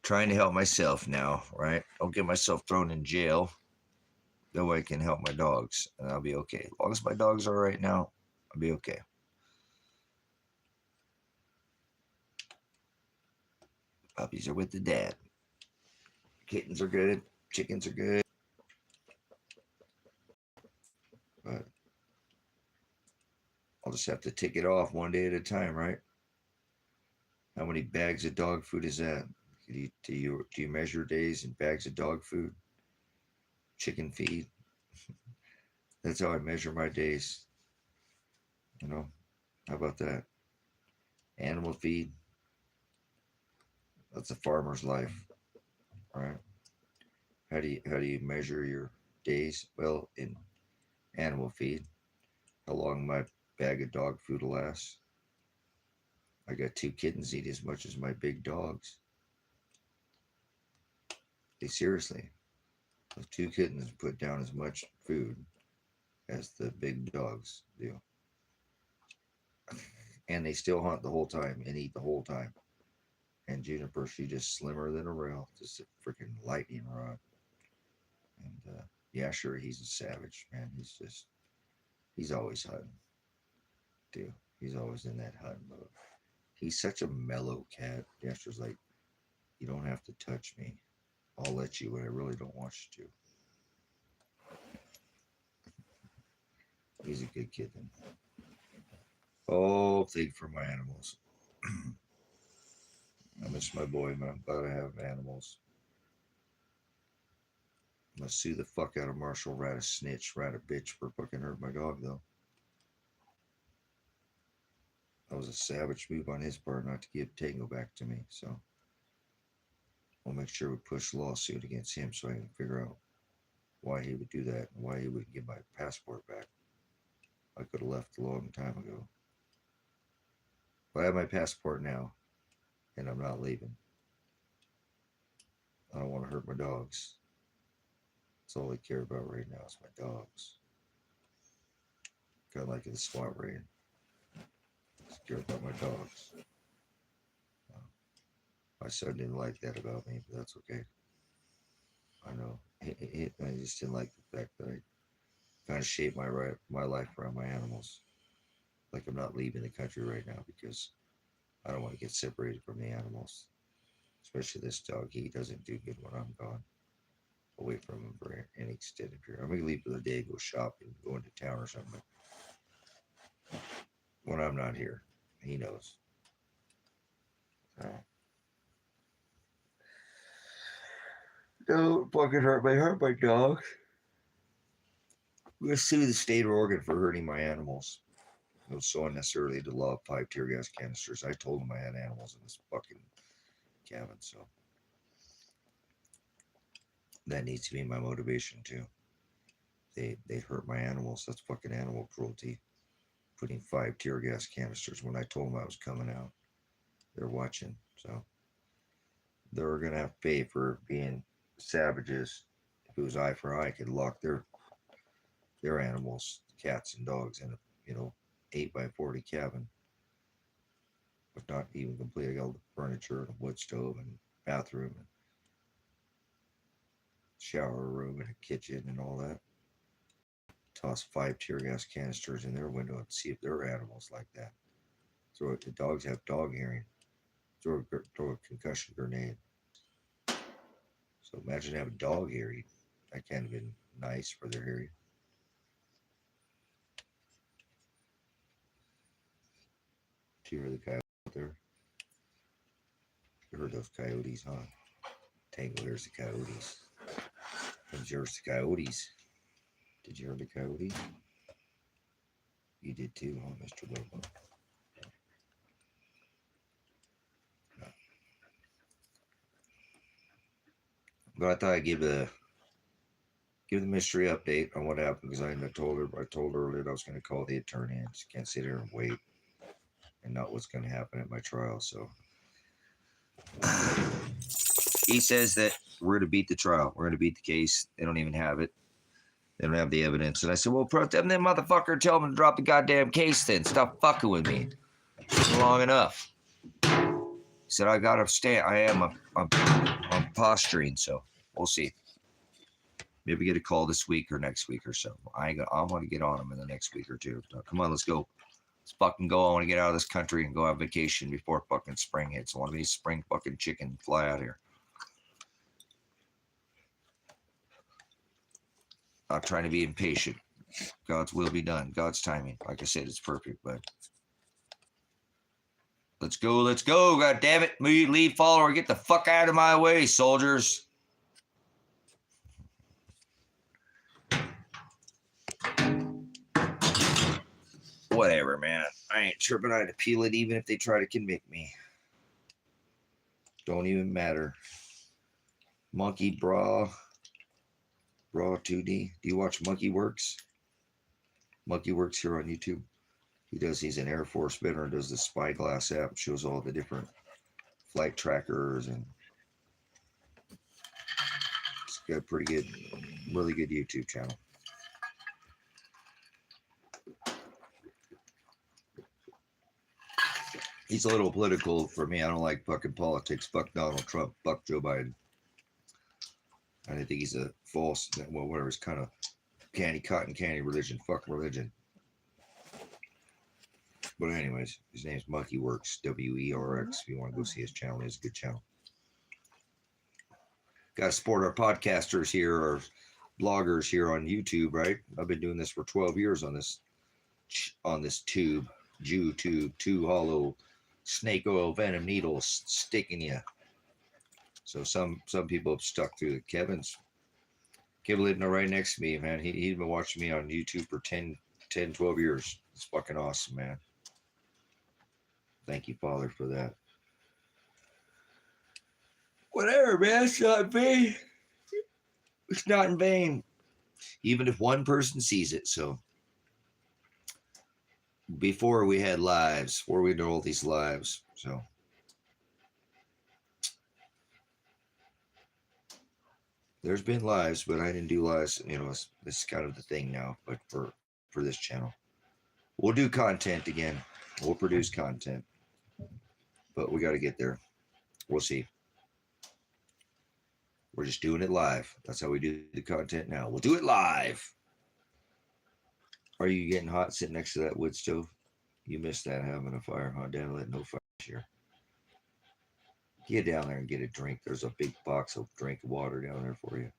trying to help myself now, right? Don't get myself thrown in jail. That way I can help my dogs, and I'll be okay. As long as my dogs are right now, I'll be okay. Puppies are with the dad. Kittens are good. Chickens are good. But I'll just have to take it off one day at a time, right? How many bags of dog food is that? Do you measure days in bags of dog food? Chicken feed? That's how I measure my days. You know, how about that? Animal feed? That's a farmer's life, right? How do you measure your days? Well, in animal feed. How long my bag of dog food will last? I got 2 kittens eat as much as my big dogs. Seriously, those 2 kittens put down as much food as the big dogs do. And they still hunt the whole time and eat the whole time. And Juniper, she just slimmer than a rail, just a freaking lightning rod. And yeah, sure, he's a savage, man. He's always hunting, dude. He's always in that hunting mode. He's such a mellow cat. Jasper's like, you don't have to touch me. I'll let you, but I really don't want you to. He's a good kid then. whole thing for my animals. I miss my boy, man. I'm glad I have animals. I'm gonna sue the fuck out of Marshall, rat a snitch, rat a bitch for fucking hurt my dog, though. That was a savage move on his part not to give Tango back to me, so we'll make sure we push a lawsuit against him so I can figure out why he would do that and why he wouldn't give my passport back. I could have left a long time ago. But I have my passport now, and I'm not leaving. I don't want to hurt my dogs. That's all I care about right now is my dogs. Kind of like in the SWAT raid. Just care about my dogs. My son didn't like that about me, but that's okay. I know. I just didn't like the fact that I kind of shaped my life around my animals. Like I'm not leaving the country right now because I don't want to get separated from the animals. Especially this dog. He doesn't do good when I'm gone. Away from him for any extended period. I'm going to leave for the day, go shopping, go into town or something. When I'm not here, he knows. Don't fucking hurt my dog. I'm going to sue the state of Oregon for hurting my animals. It was so unnecessarily to love 5 tear gas canisters. I told them I had animals in this fucking cabin, so that needs to be my motivation too. They hurt my animals. That's fucking animal cruelty. Putting 5 tear gas canisters when I told them I was coming out. They're watching, so they're gonna have to pay for being savages. If it was eye for eye, I could lock their animals, cats and dogs, in a 8x40 cabin. But not even complete. I got all the furniture and a wood stove and bathroom and shower room and a kitchen and all that. Toss 5 tear gas canisters in their window and see if their animals like that. Throw it. The dogs have dog hearing. Throw a concussion grenade. So imagine having dog hearing. That can't have been nice for their hearing. Did you hear the coyote out there? You heard those coyotes, huh? Tango hears the coyotes. Here's the coyotes. Did you hear the coyote? You did too, huh, Mr. Wilbur? But I thought I'd give the mystery update on what happened because I told her earlier that I was going to call the attorney. I just can't sit here and wait and not what's going to happen at my trial. So he says that we're going to beat the trial. We're going to beat the case. They don't even have it. They don't have the evidence. And I said, well, protest them, motherfucker. Tell them to drop the goddamn case then. Stop fucking with me. It's long enough. He said, I got to stand. I'm posturing, so we'll see. Maybe get a call this week or next week or so. I want to get on them in the next week or two. So come on, let's go. Let's fucking go. I want to get out of this country and go have vacation before fucking spring hits. I want to be spring fucking chicken. Fly out here. Not trying to be impatient. God's will be done. God's timing. Like I said, it's perfect, but let's go. God damn it. Lead, follower. Get the fuck out of my way, soldiers. Whatever, man. I ain't tripping. I'd appeal it even if they try to convict me. Don't even matter. Monkey Bra 2D. Do you watch Monkey Works? Monkey Works here on YouTube. He's an Air Force veteran, does the Spyglass app, shows all the different flight trackers, and it's got a pretty good, really good YouTube channel. He's a little political for me. I don't like fucking politics. Fuck Donald Trump. Fuck Joe Biden. I think he's a false, well, whatever, it's kind of cotton candy religion. Fuck religion. But anyways, his name's Monkey Works, WERX. If you want to go see his channel, it's a good channel. Got to support our podcasters here, or bloggers here on YouTube, right? I've been doing this for 12 years on this tube. Jew tube, two hollow snake oil venom needles sticking you. So some people have stuck through the Kevin's living right next to me, man. He's been watching me on YouTube for 10, 12 years. It's fucking awesome, man. Thank you, Father, for that. Whatever, man. It's not in vain. It's not in vain. Even if one person sees it. So before we had lives, before we know all these lives. So there's been lives, but I didn't do lives. You know, this is kind of the thing now, but for this channel. We'll do content again. We'll produce content. But we got to get there. We'll see. We're just doing it live. That's how we do the content now. We'll do it live. Are you getting hot sitting next to that wood stove? You missed that having a fire, huh? Down let no fire here. Get down there and get a drink. There's a big box of drink water down there for you.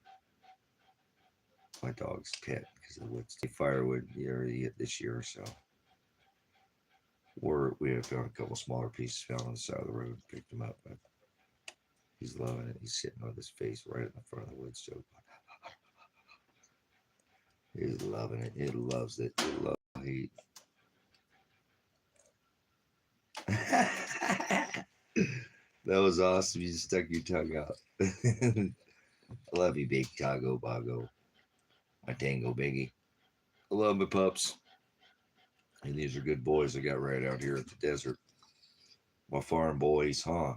My dog's pet because of the wood. Firewood already hit this year, so we have found a couple smaller pieces found on the side of the road. Picked them up, but he's loving it. He's sitting with his face right in the front of the wood stove. He's loving it. He loves it. He loves the heat. That was awesome. You stuck your tongue out. I love you, big Tago Bago. My Tango Biggie. I love my pups. And these are good boys I got right out here at the desert. My farm boys, huh?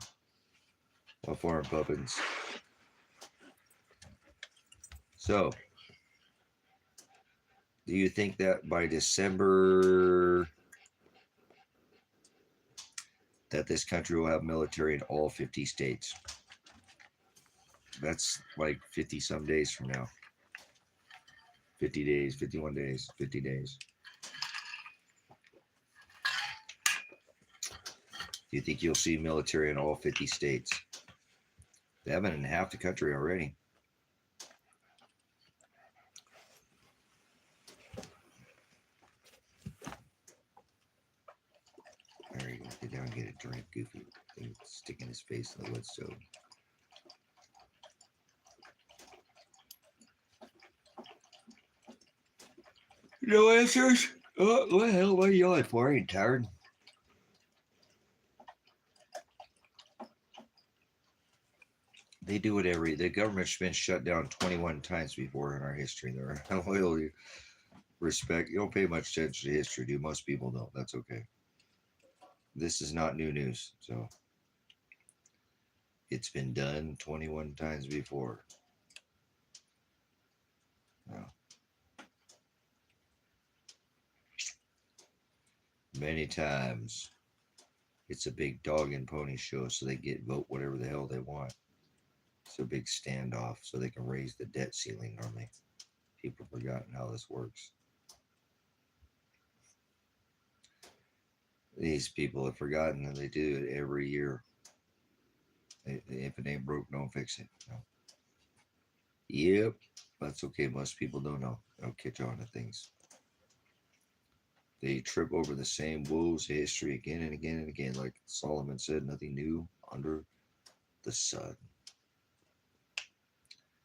My farm puppins. So, do you think that by December that this country will have military in all 50 states? That's like 50 some days from now. 50 days, 51 days, 50 days. Do you think you'll see military in all 50 states? They have it in half the country already. There you go. Get down and get a drink, Goofy. Thing sticking his face in the wood stove. No answers? Oh, what the hell? What are you yelling for? Are you tired? They do it the government's been shut down 21 times before in our history. They're loyal, respect. You don't pay much attention to history, do most people don't. That's okay. This is not new news, so it's been done 21 times before. No. Many times. It's a big dog and pony show, so they vote whatever the hell they want. It's a big standoff, so they can raise the debt ceiling normally. People have forgotten how this works. These people have forgotten that they do it every year. If it ain't broke, don't fix it. No. Yep, that's okay. Most people don't know. They don't catch on to things. They trip over the same woes of history again and again and again. Like Solomon said, nothing new under the sun.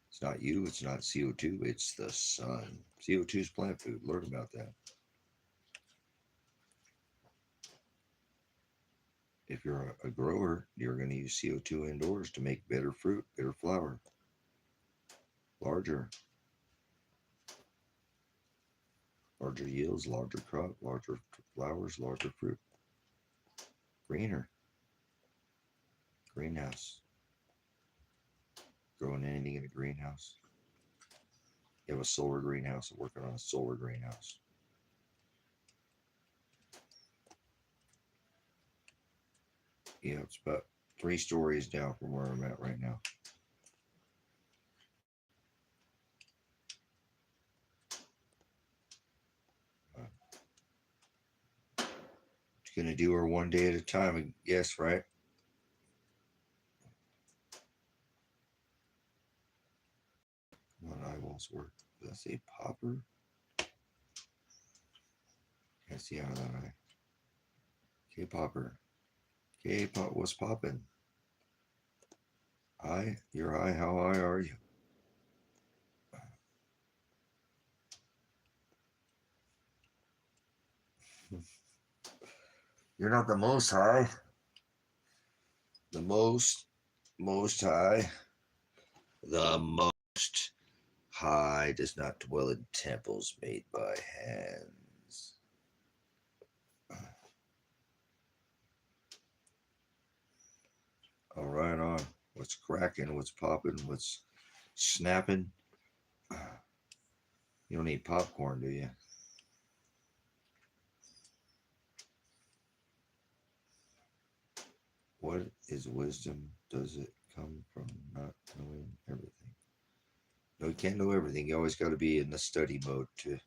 It's not you, it's not CO2, it's the sun. CO2 is plant food. Learn about that. If you're a grower, you're going to use CO2 indoors to make better fruit, better flower, larger yields, larger crop, larger flowers, larger fruit, greener, greenhouse. Growing anything in a greenhouse. You have a solar greenhouse, working on a solar greenhouse. Yeah, it's about 3 stories down from where I'm at right now. Going to do her one day at a time, I guess, right? One eyeballs work. Did I say popper? I see out of that eye. K-popper. K-pop, what's poppin'? Hi, you're hi, how high are you? You're not the most high. The most high. The most high does not dwell in temples made by hands. All right, on. What's cracking? What's popping? What's snapping? You don't eat popcorn, do you? What is wisdom? Does it come from not knowing everything? No, you can't know everything. You always got to be in the study mode to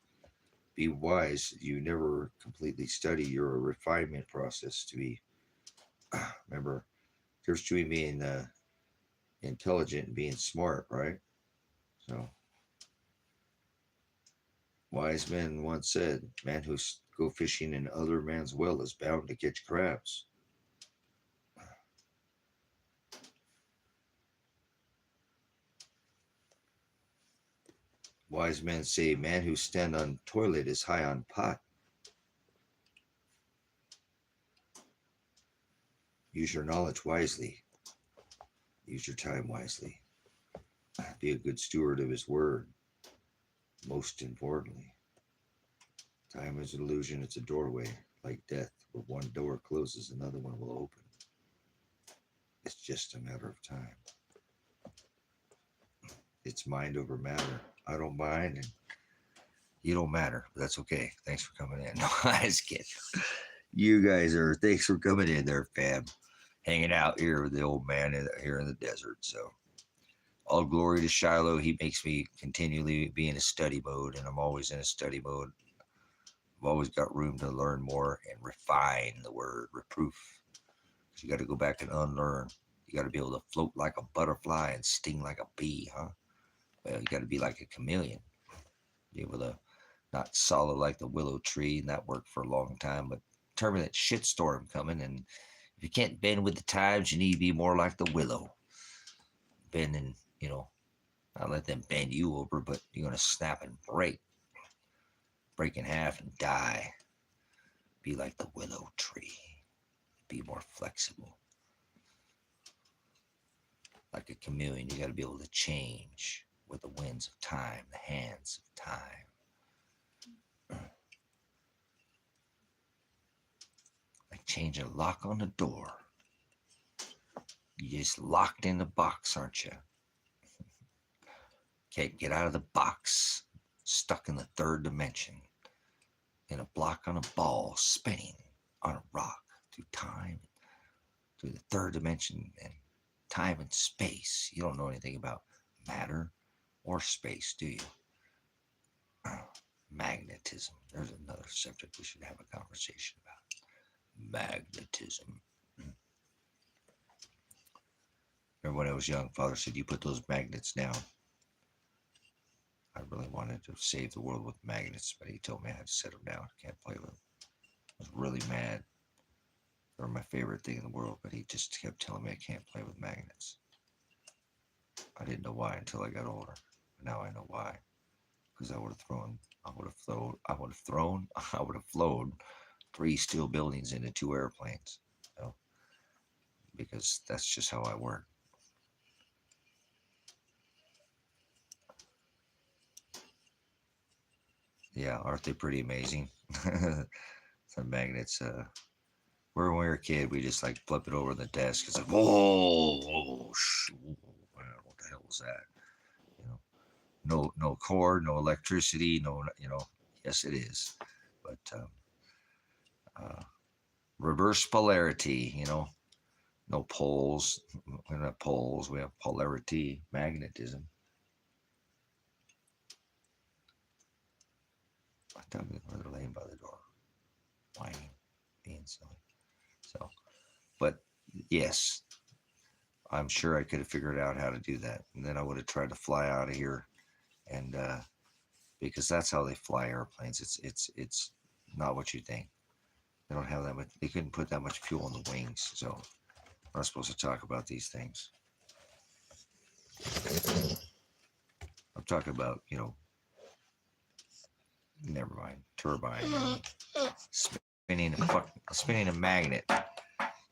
be wise. You never completely study. You're a refinement process to be. Remember, there's between being intelligent and being smart, right? So, wise men once said, "Man who go fishing in other man's well is bound to catch crabs." Wise men say, "Man who stand on toilet is high on pot." Use your knowledge wisely. Use your time wisely. Be a good steward of his word. Most importantly, time is an illusion. It's a doorway, like death. Where one door closes, another one will open. It's just a matter of time. It's mind over matter. I don't mind, and you don't matter. But that's okay. Thanks for coming in. No, I just kidding. You guys are. Thanks for coming in there, fam. Hanging out here with the old man here in the desert. So, all glory to Shiloh. He makes me continually be in a study mode, and I'm always in a study mode. I've always got room to learn more and refine the word reproof. You got to go back and unlearn. You got to be able to float like a butterfly and sting like a bee, huh? Well, you got to be like a chameleon. Be able to not solid like the willow tree, and that worked for a long time, but turbulent shitstorm coming, and if you can't bend with the times, you need to be more like the willow. Bend and, not let them bend you over, but you're going to snap and break in half and die. Be like the willow tree. Be more flexible. Like a chameleon, you got to be able to change with the winds of time, the hands of time. Like changing a lock on the door. You're just locked in the box, aren't you? Can't get out of the box. Stuck in the third dimension. In a block on a ball, spinning on a rock through time, through the third dimension and time and space. You don't know anything about matter or space, do you? Magnetism. There's another subject we should have a conversation about. Magnetism. Remember when I was young, Father said, "You put those magnets down." I really wanted to save the world with magnets, but he told me I had to set them down. I can't play with them. I was really mad. They were my favorite thing in the world, but he just kept telling me I can't play with magnets. I didn't know why until I got older. But now I know why. Because I would have flown 3 steel buildings into 2 airplanes. Because that's just how I work. Yeah, aren't they pretty amazing? Some magnets. When we were a kid, we just like flip it over the desk. It's like, whoa, what the hell was that? No cord, no electricity, no. Yes, it is, but reverse polarity. No poles. We don't have poles. We have polarity, magnetism. I thought they're laying by the door, whining, being silly. So, but yes, I'm sure I could have figured out how to do that, and then I would have tried to fly out of here, and because that's how they fly airplanes. It's not what you think. They don't have that much. They couldn't put that much fuel in the wings, so we're not supposed to talk about these things. I'm talking about, you know, never mind, turbine, spinning a magnet.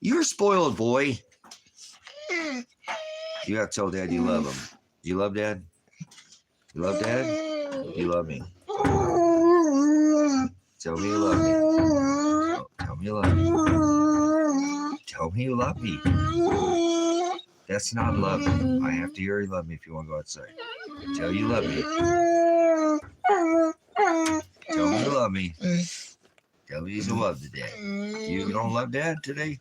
You're a spoiled boy. You gotta tell Dad you love him. Do you love Dad? You love Dad? Do you love me? Tell me you love me. Tell me you love me. Tell me you love me. That's not love. I have to hear you love me if you want to go outside. Tell you love me. Tell me you love me. Tell me you love the Dad. You don't love Dad today?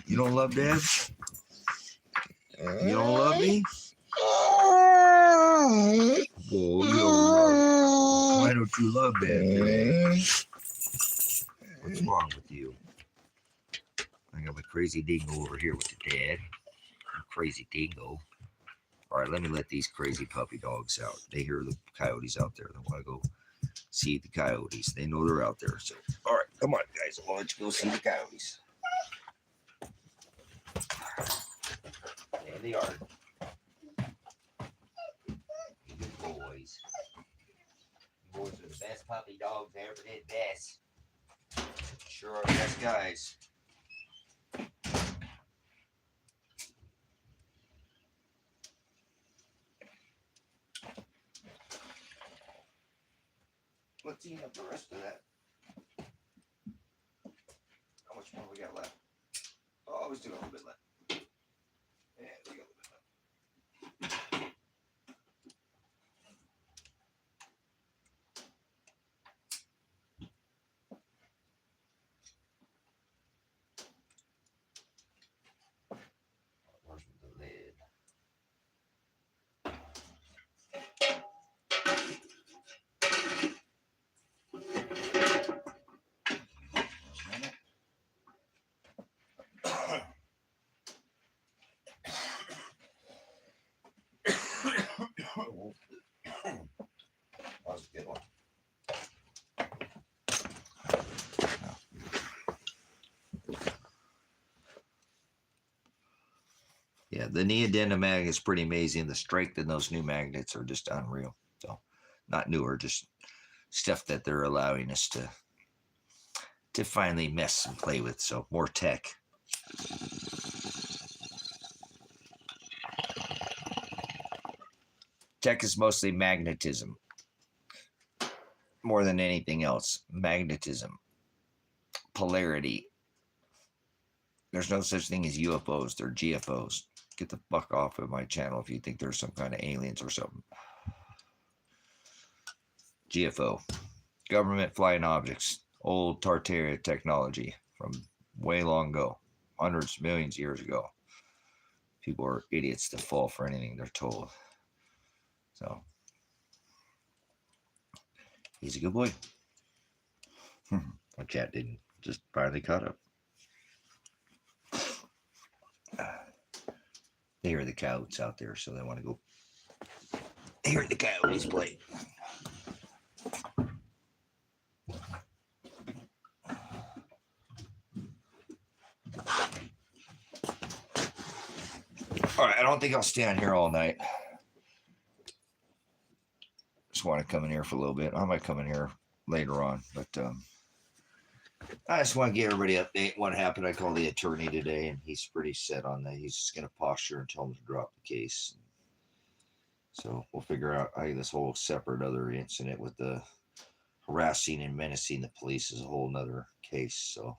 You don't love Dad? You don't love me? Oh, you don't love. Why don't you love Dad today? What's wrong with you? I got my crazy dingo over here with the Dad. Crazy dingo. All right, let me let these crazy puppy dogs out. They hear the coyotes out there. They want to go see the coyotes. They know they're out there. So, all right, come on, guys. I'll let you go see the coyotes. There they are. Good boys. Boys are the best puppy dogs I ever did. Best. Sure are the best guys. Let's eat up the rest of that. How much more we got left? Oh, we still got a little bit left. Yeah, we got a little bit left. Where's the lid? That was a good one. Yeah, the neodymium magnet is pretty amazing. The strength in those new magnets are just unreal. So, not newer, just stuff that they're allowing us to finally mess and play with. So, more tech. Tech is mostly magnetism. More than anything else. Magnetism. Polarity. There's no such thing as UFOs. They're GFOs. Get the fuck off of my channel if you think there's some kind of aliens or something. GFO. Government flying objects. Old Tartaria technology from way long ago. Hundreds, millions of years ago. People are idiots to fall for anything they're told. So, he's a good boy. My cat didn't just finally caught up. They hear the coyotes out there, so they want to go. They hear the coyotes play. All right, I don't think I'll stay on here all night. Just want to come in here for a little bit. I might come in here later on, but I just want to give everybody an update. What happened? I called the attorney today, and he's pretty set on that. He's just going to posture and tell him to drop the case. So we'll figure out this whole separate other incident with the harassing and menacing the police is a whole nother case. So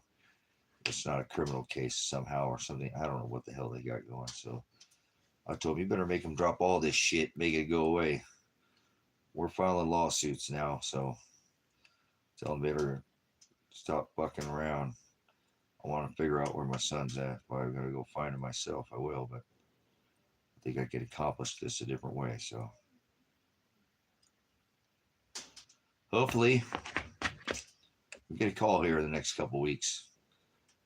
it's not a criminal case somehow or something. I don't know what the hell they got going. So I told him, you better make them drop all this shit, make it go away. We're filing lawsuits now, so tell them better stop fucking around. I want to figure out where my son's at. If I'm going to go find him myself, I will, but I think I could accomplish this a different way, so hopefully we get a call here in the next couple weeks.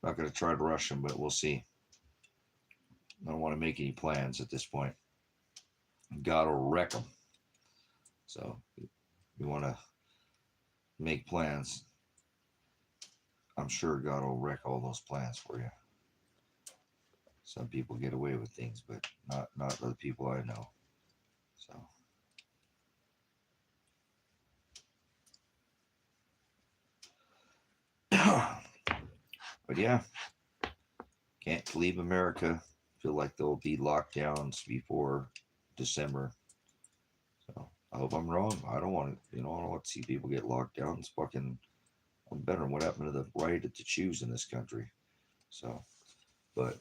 I'm not going to try to rush him, but we'll see. I don't want to make any plans at this point. God will wreck them. So we want to make plans. I'm I'm sure God will wreck all those plans for you. Some people get away with things, but not the people I know. So. But yeah, can't leave America. Feel like there'll be lockdowns before December. So I hope I'm wrong. I don't want to, I don't want to see people get locked down. It's fucking, I'm better than what happened to the right to choose in this country. So, but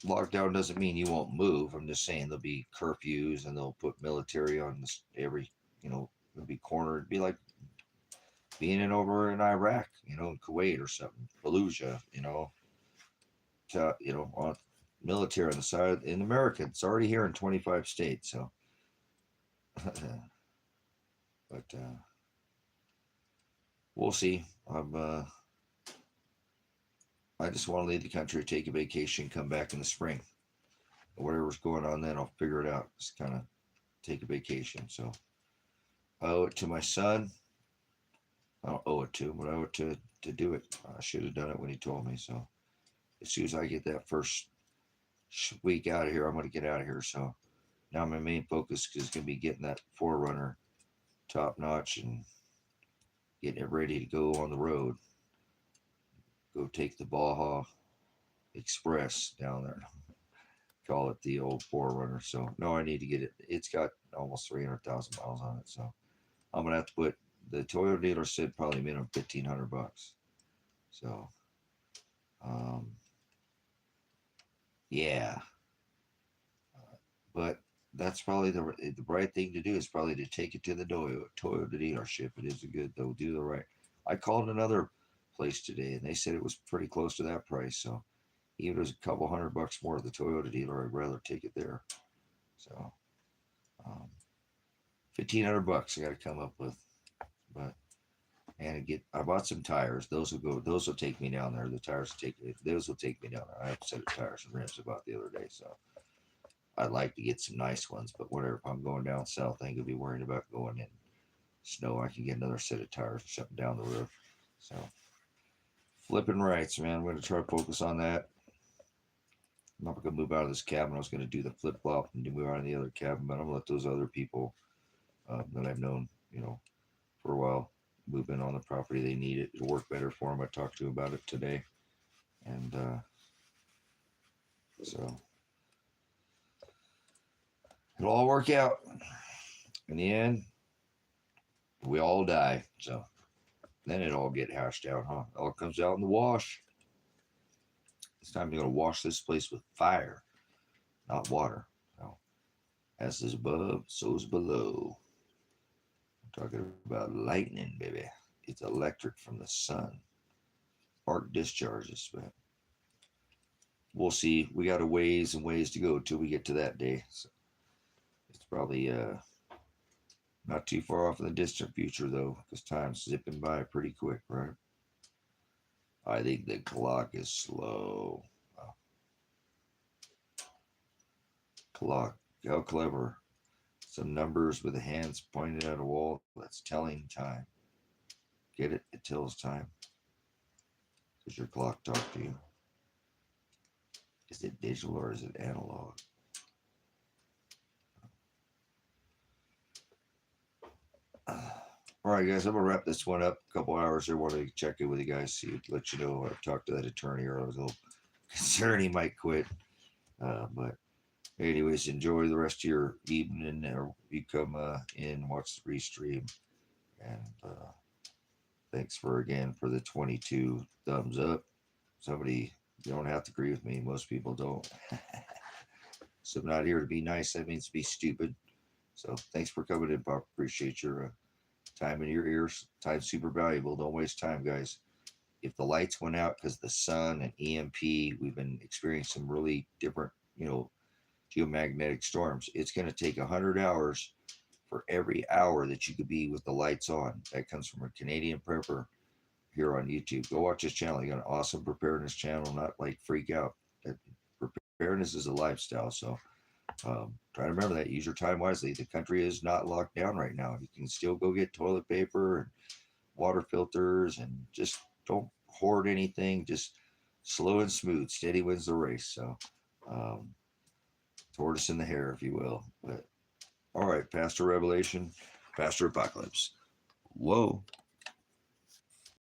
lockdown doesn't mean you won't move. I'm just saying there'll be curfews and they'll put military on this, every, it'll be cornered. It'd be like being over in Iraq, in Kuwait or something, Fallujah, on military on the side in America. It's already here in 25 states. So, but we'll see. I just want to leave the country, take a vacation, come back in the spring. Whatever's going on then, I'll figure it out. Just kind of take a vacation. So I owe it to my son. I don't owe it to him, but I owe it to do it. I should have done it when he told me. So as soon as I get that first week out of here, I'm going to get out of here. So now my main focus is going to be getting that Forerunner top notch and getting it ready to go on the road. Go take the Baja Express down there. Call it the old Forerunner. So no, I need to get it. It's got almost 300,000 miles on it. So I'm gonna have to put. The Toyota dealer said probably minimum $1,500. So, yeah. But that's probably the right thing to do is probably to take it to the Toyota dealership. It is a good. They'll do the right. I called another place today and they said it was pretty close to that price. So even if it was a couple $100 more at the Toyota dealer, I'd rather take it there. So, $1,500 I got to come up with, but I bought some tires. Those will take me down there. The tires those will take me down there. I have a set of tires and rims I bought the other day, so I'd like to get some nice ones. But whatever, if I'm going down south, I ain't gonna be worried about going in snow. I can get another set of tires and something down the road. So flipping rights, man. I'm gonna try to focus on that. I'm not gonna move out of this cabin. I was gonna do the flip flop and move out of the other cabin, but I'm gonna let those other people that I've known, for a while, move in on the property. They need it. It'll work better for them. I talked to them about it today, and so it'll all work out. In the end, we all die. So then it all get hashed out, huh? It all comes out in the wash. It's time to go wash this place with fire, not water. So, as is above, so is below. I'm talking about lightning, baby. It's electric from the sun. Arc discharges, but we'll see. We got a ways and ways to go till we get to that day. So it's probably not too far off in the distant future, though, because time's zipping by pretty quick, right? I think the clock is slow. Wow. Clock, how clever. Some numbers with the hands pointed at a wall. That's telling time. Get it? It tells time. Does your clock talk to you? Is it digital or is it analog? All right, guys, I'm gonna wrap this one up. A couple hours. I want to check in with you guys, let you know. I've talked to that attorney, or I was a little concerned he might quit. But anyways, enjoy the rest of your evening, or you come in, watch the restream, and thanks for the 22 thumbs up. Somebody, you don't have to agree with me. Most people don't. So I'm not here to be nice. That means to be stupid. So thanks for coming in, Pop. Appreciate your time in your ears. Time's super valuable. Don't waste time, guys. If the lights went out because the sun and EMP, we've been experiencing some really different, geomagnetic storms. It's going to take 100 hours for every hour that you could be with the lights on. That comes from a Canadian prepper here on YouTube. Go watch his channel. He got an awesome preparedness channel. Not like freak out. Preparedness is a lifestyle. So try to remember that. Use your time wisely. The country is not locked down right now. You can still go get toilet paper and water filters and just don't hoard anything. Just slow and smooth. Steady wins the race. So, tortoise in the hare, if you will. But all right, Pastor Revelation, Pastor Apocalypse. Whoa.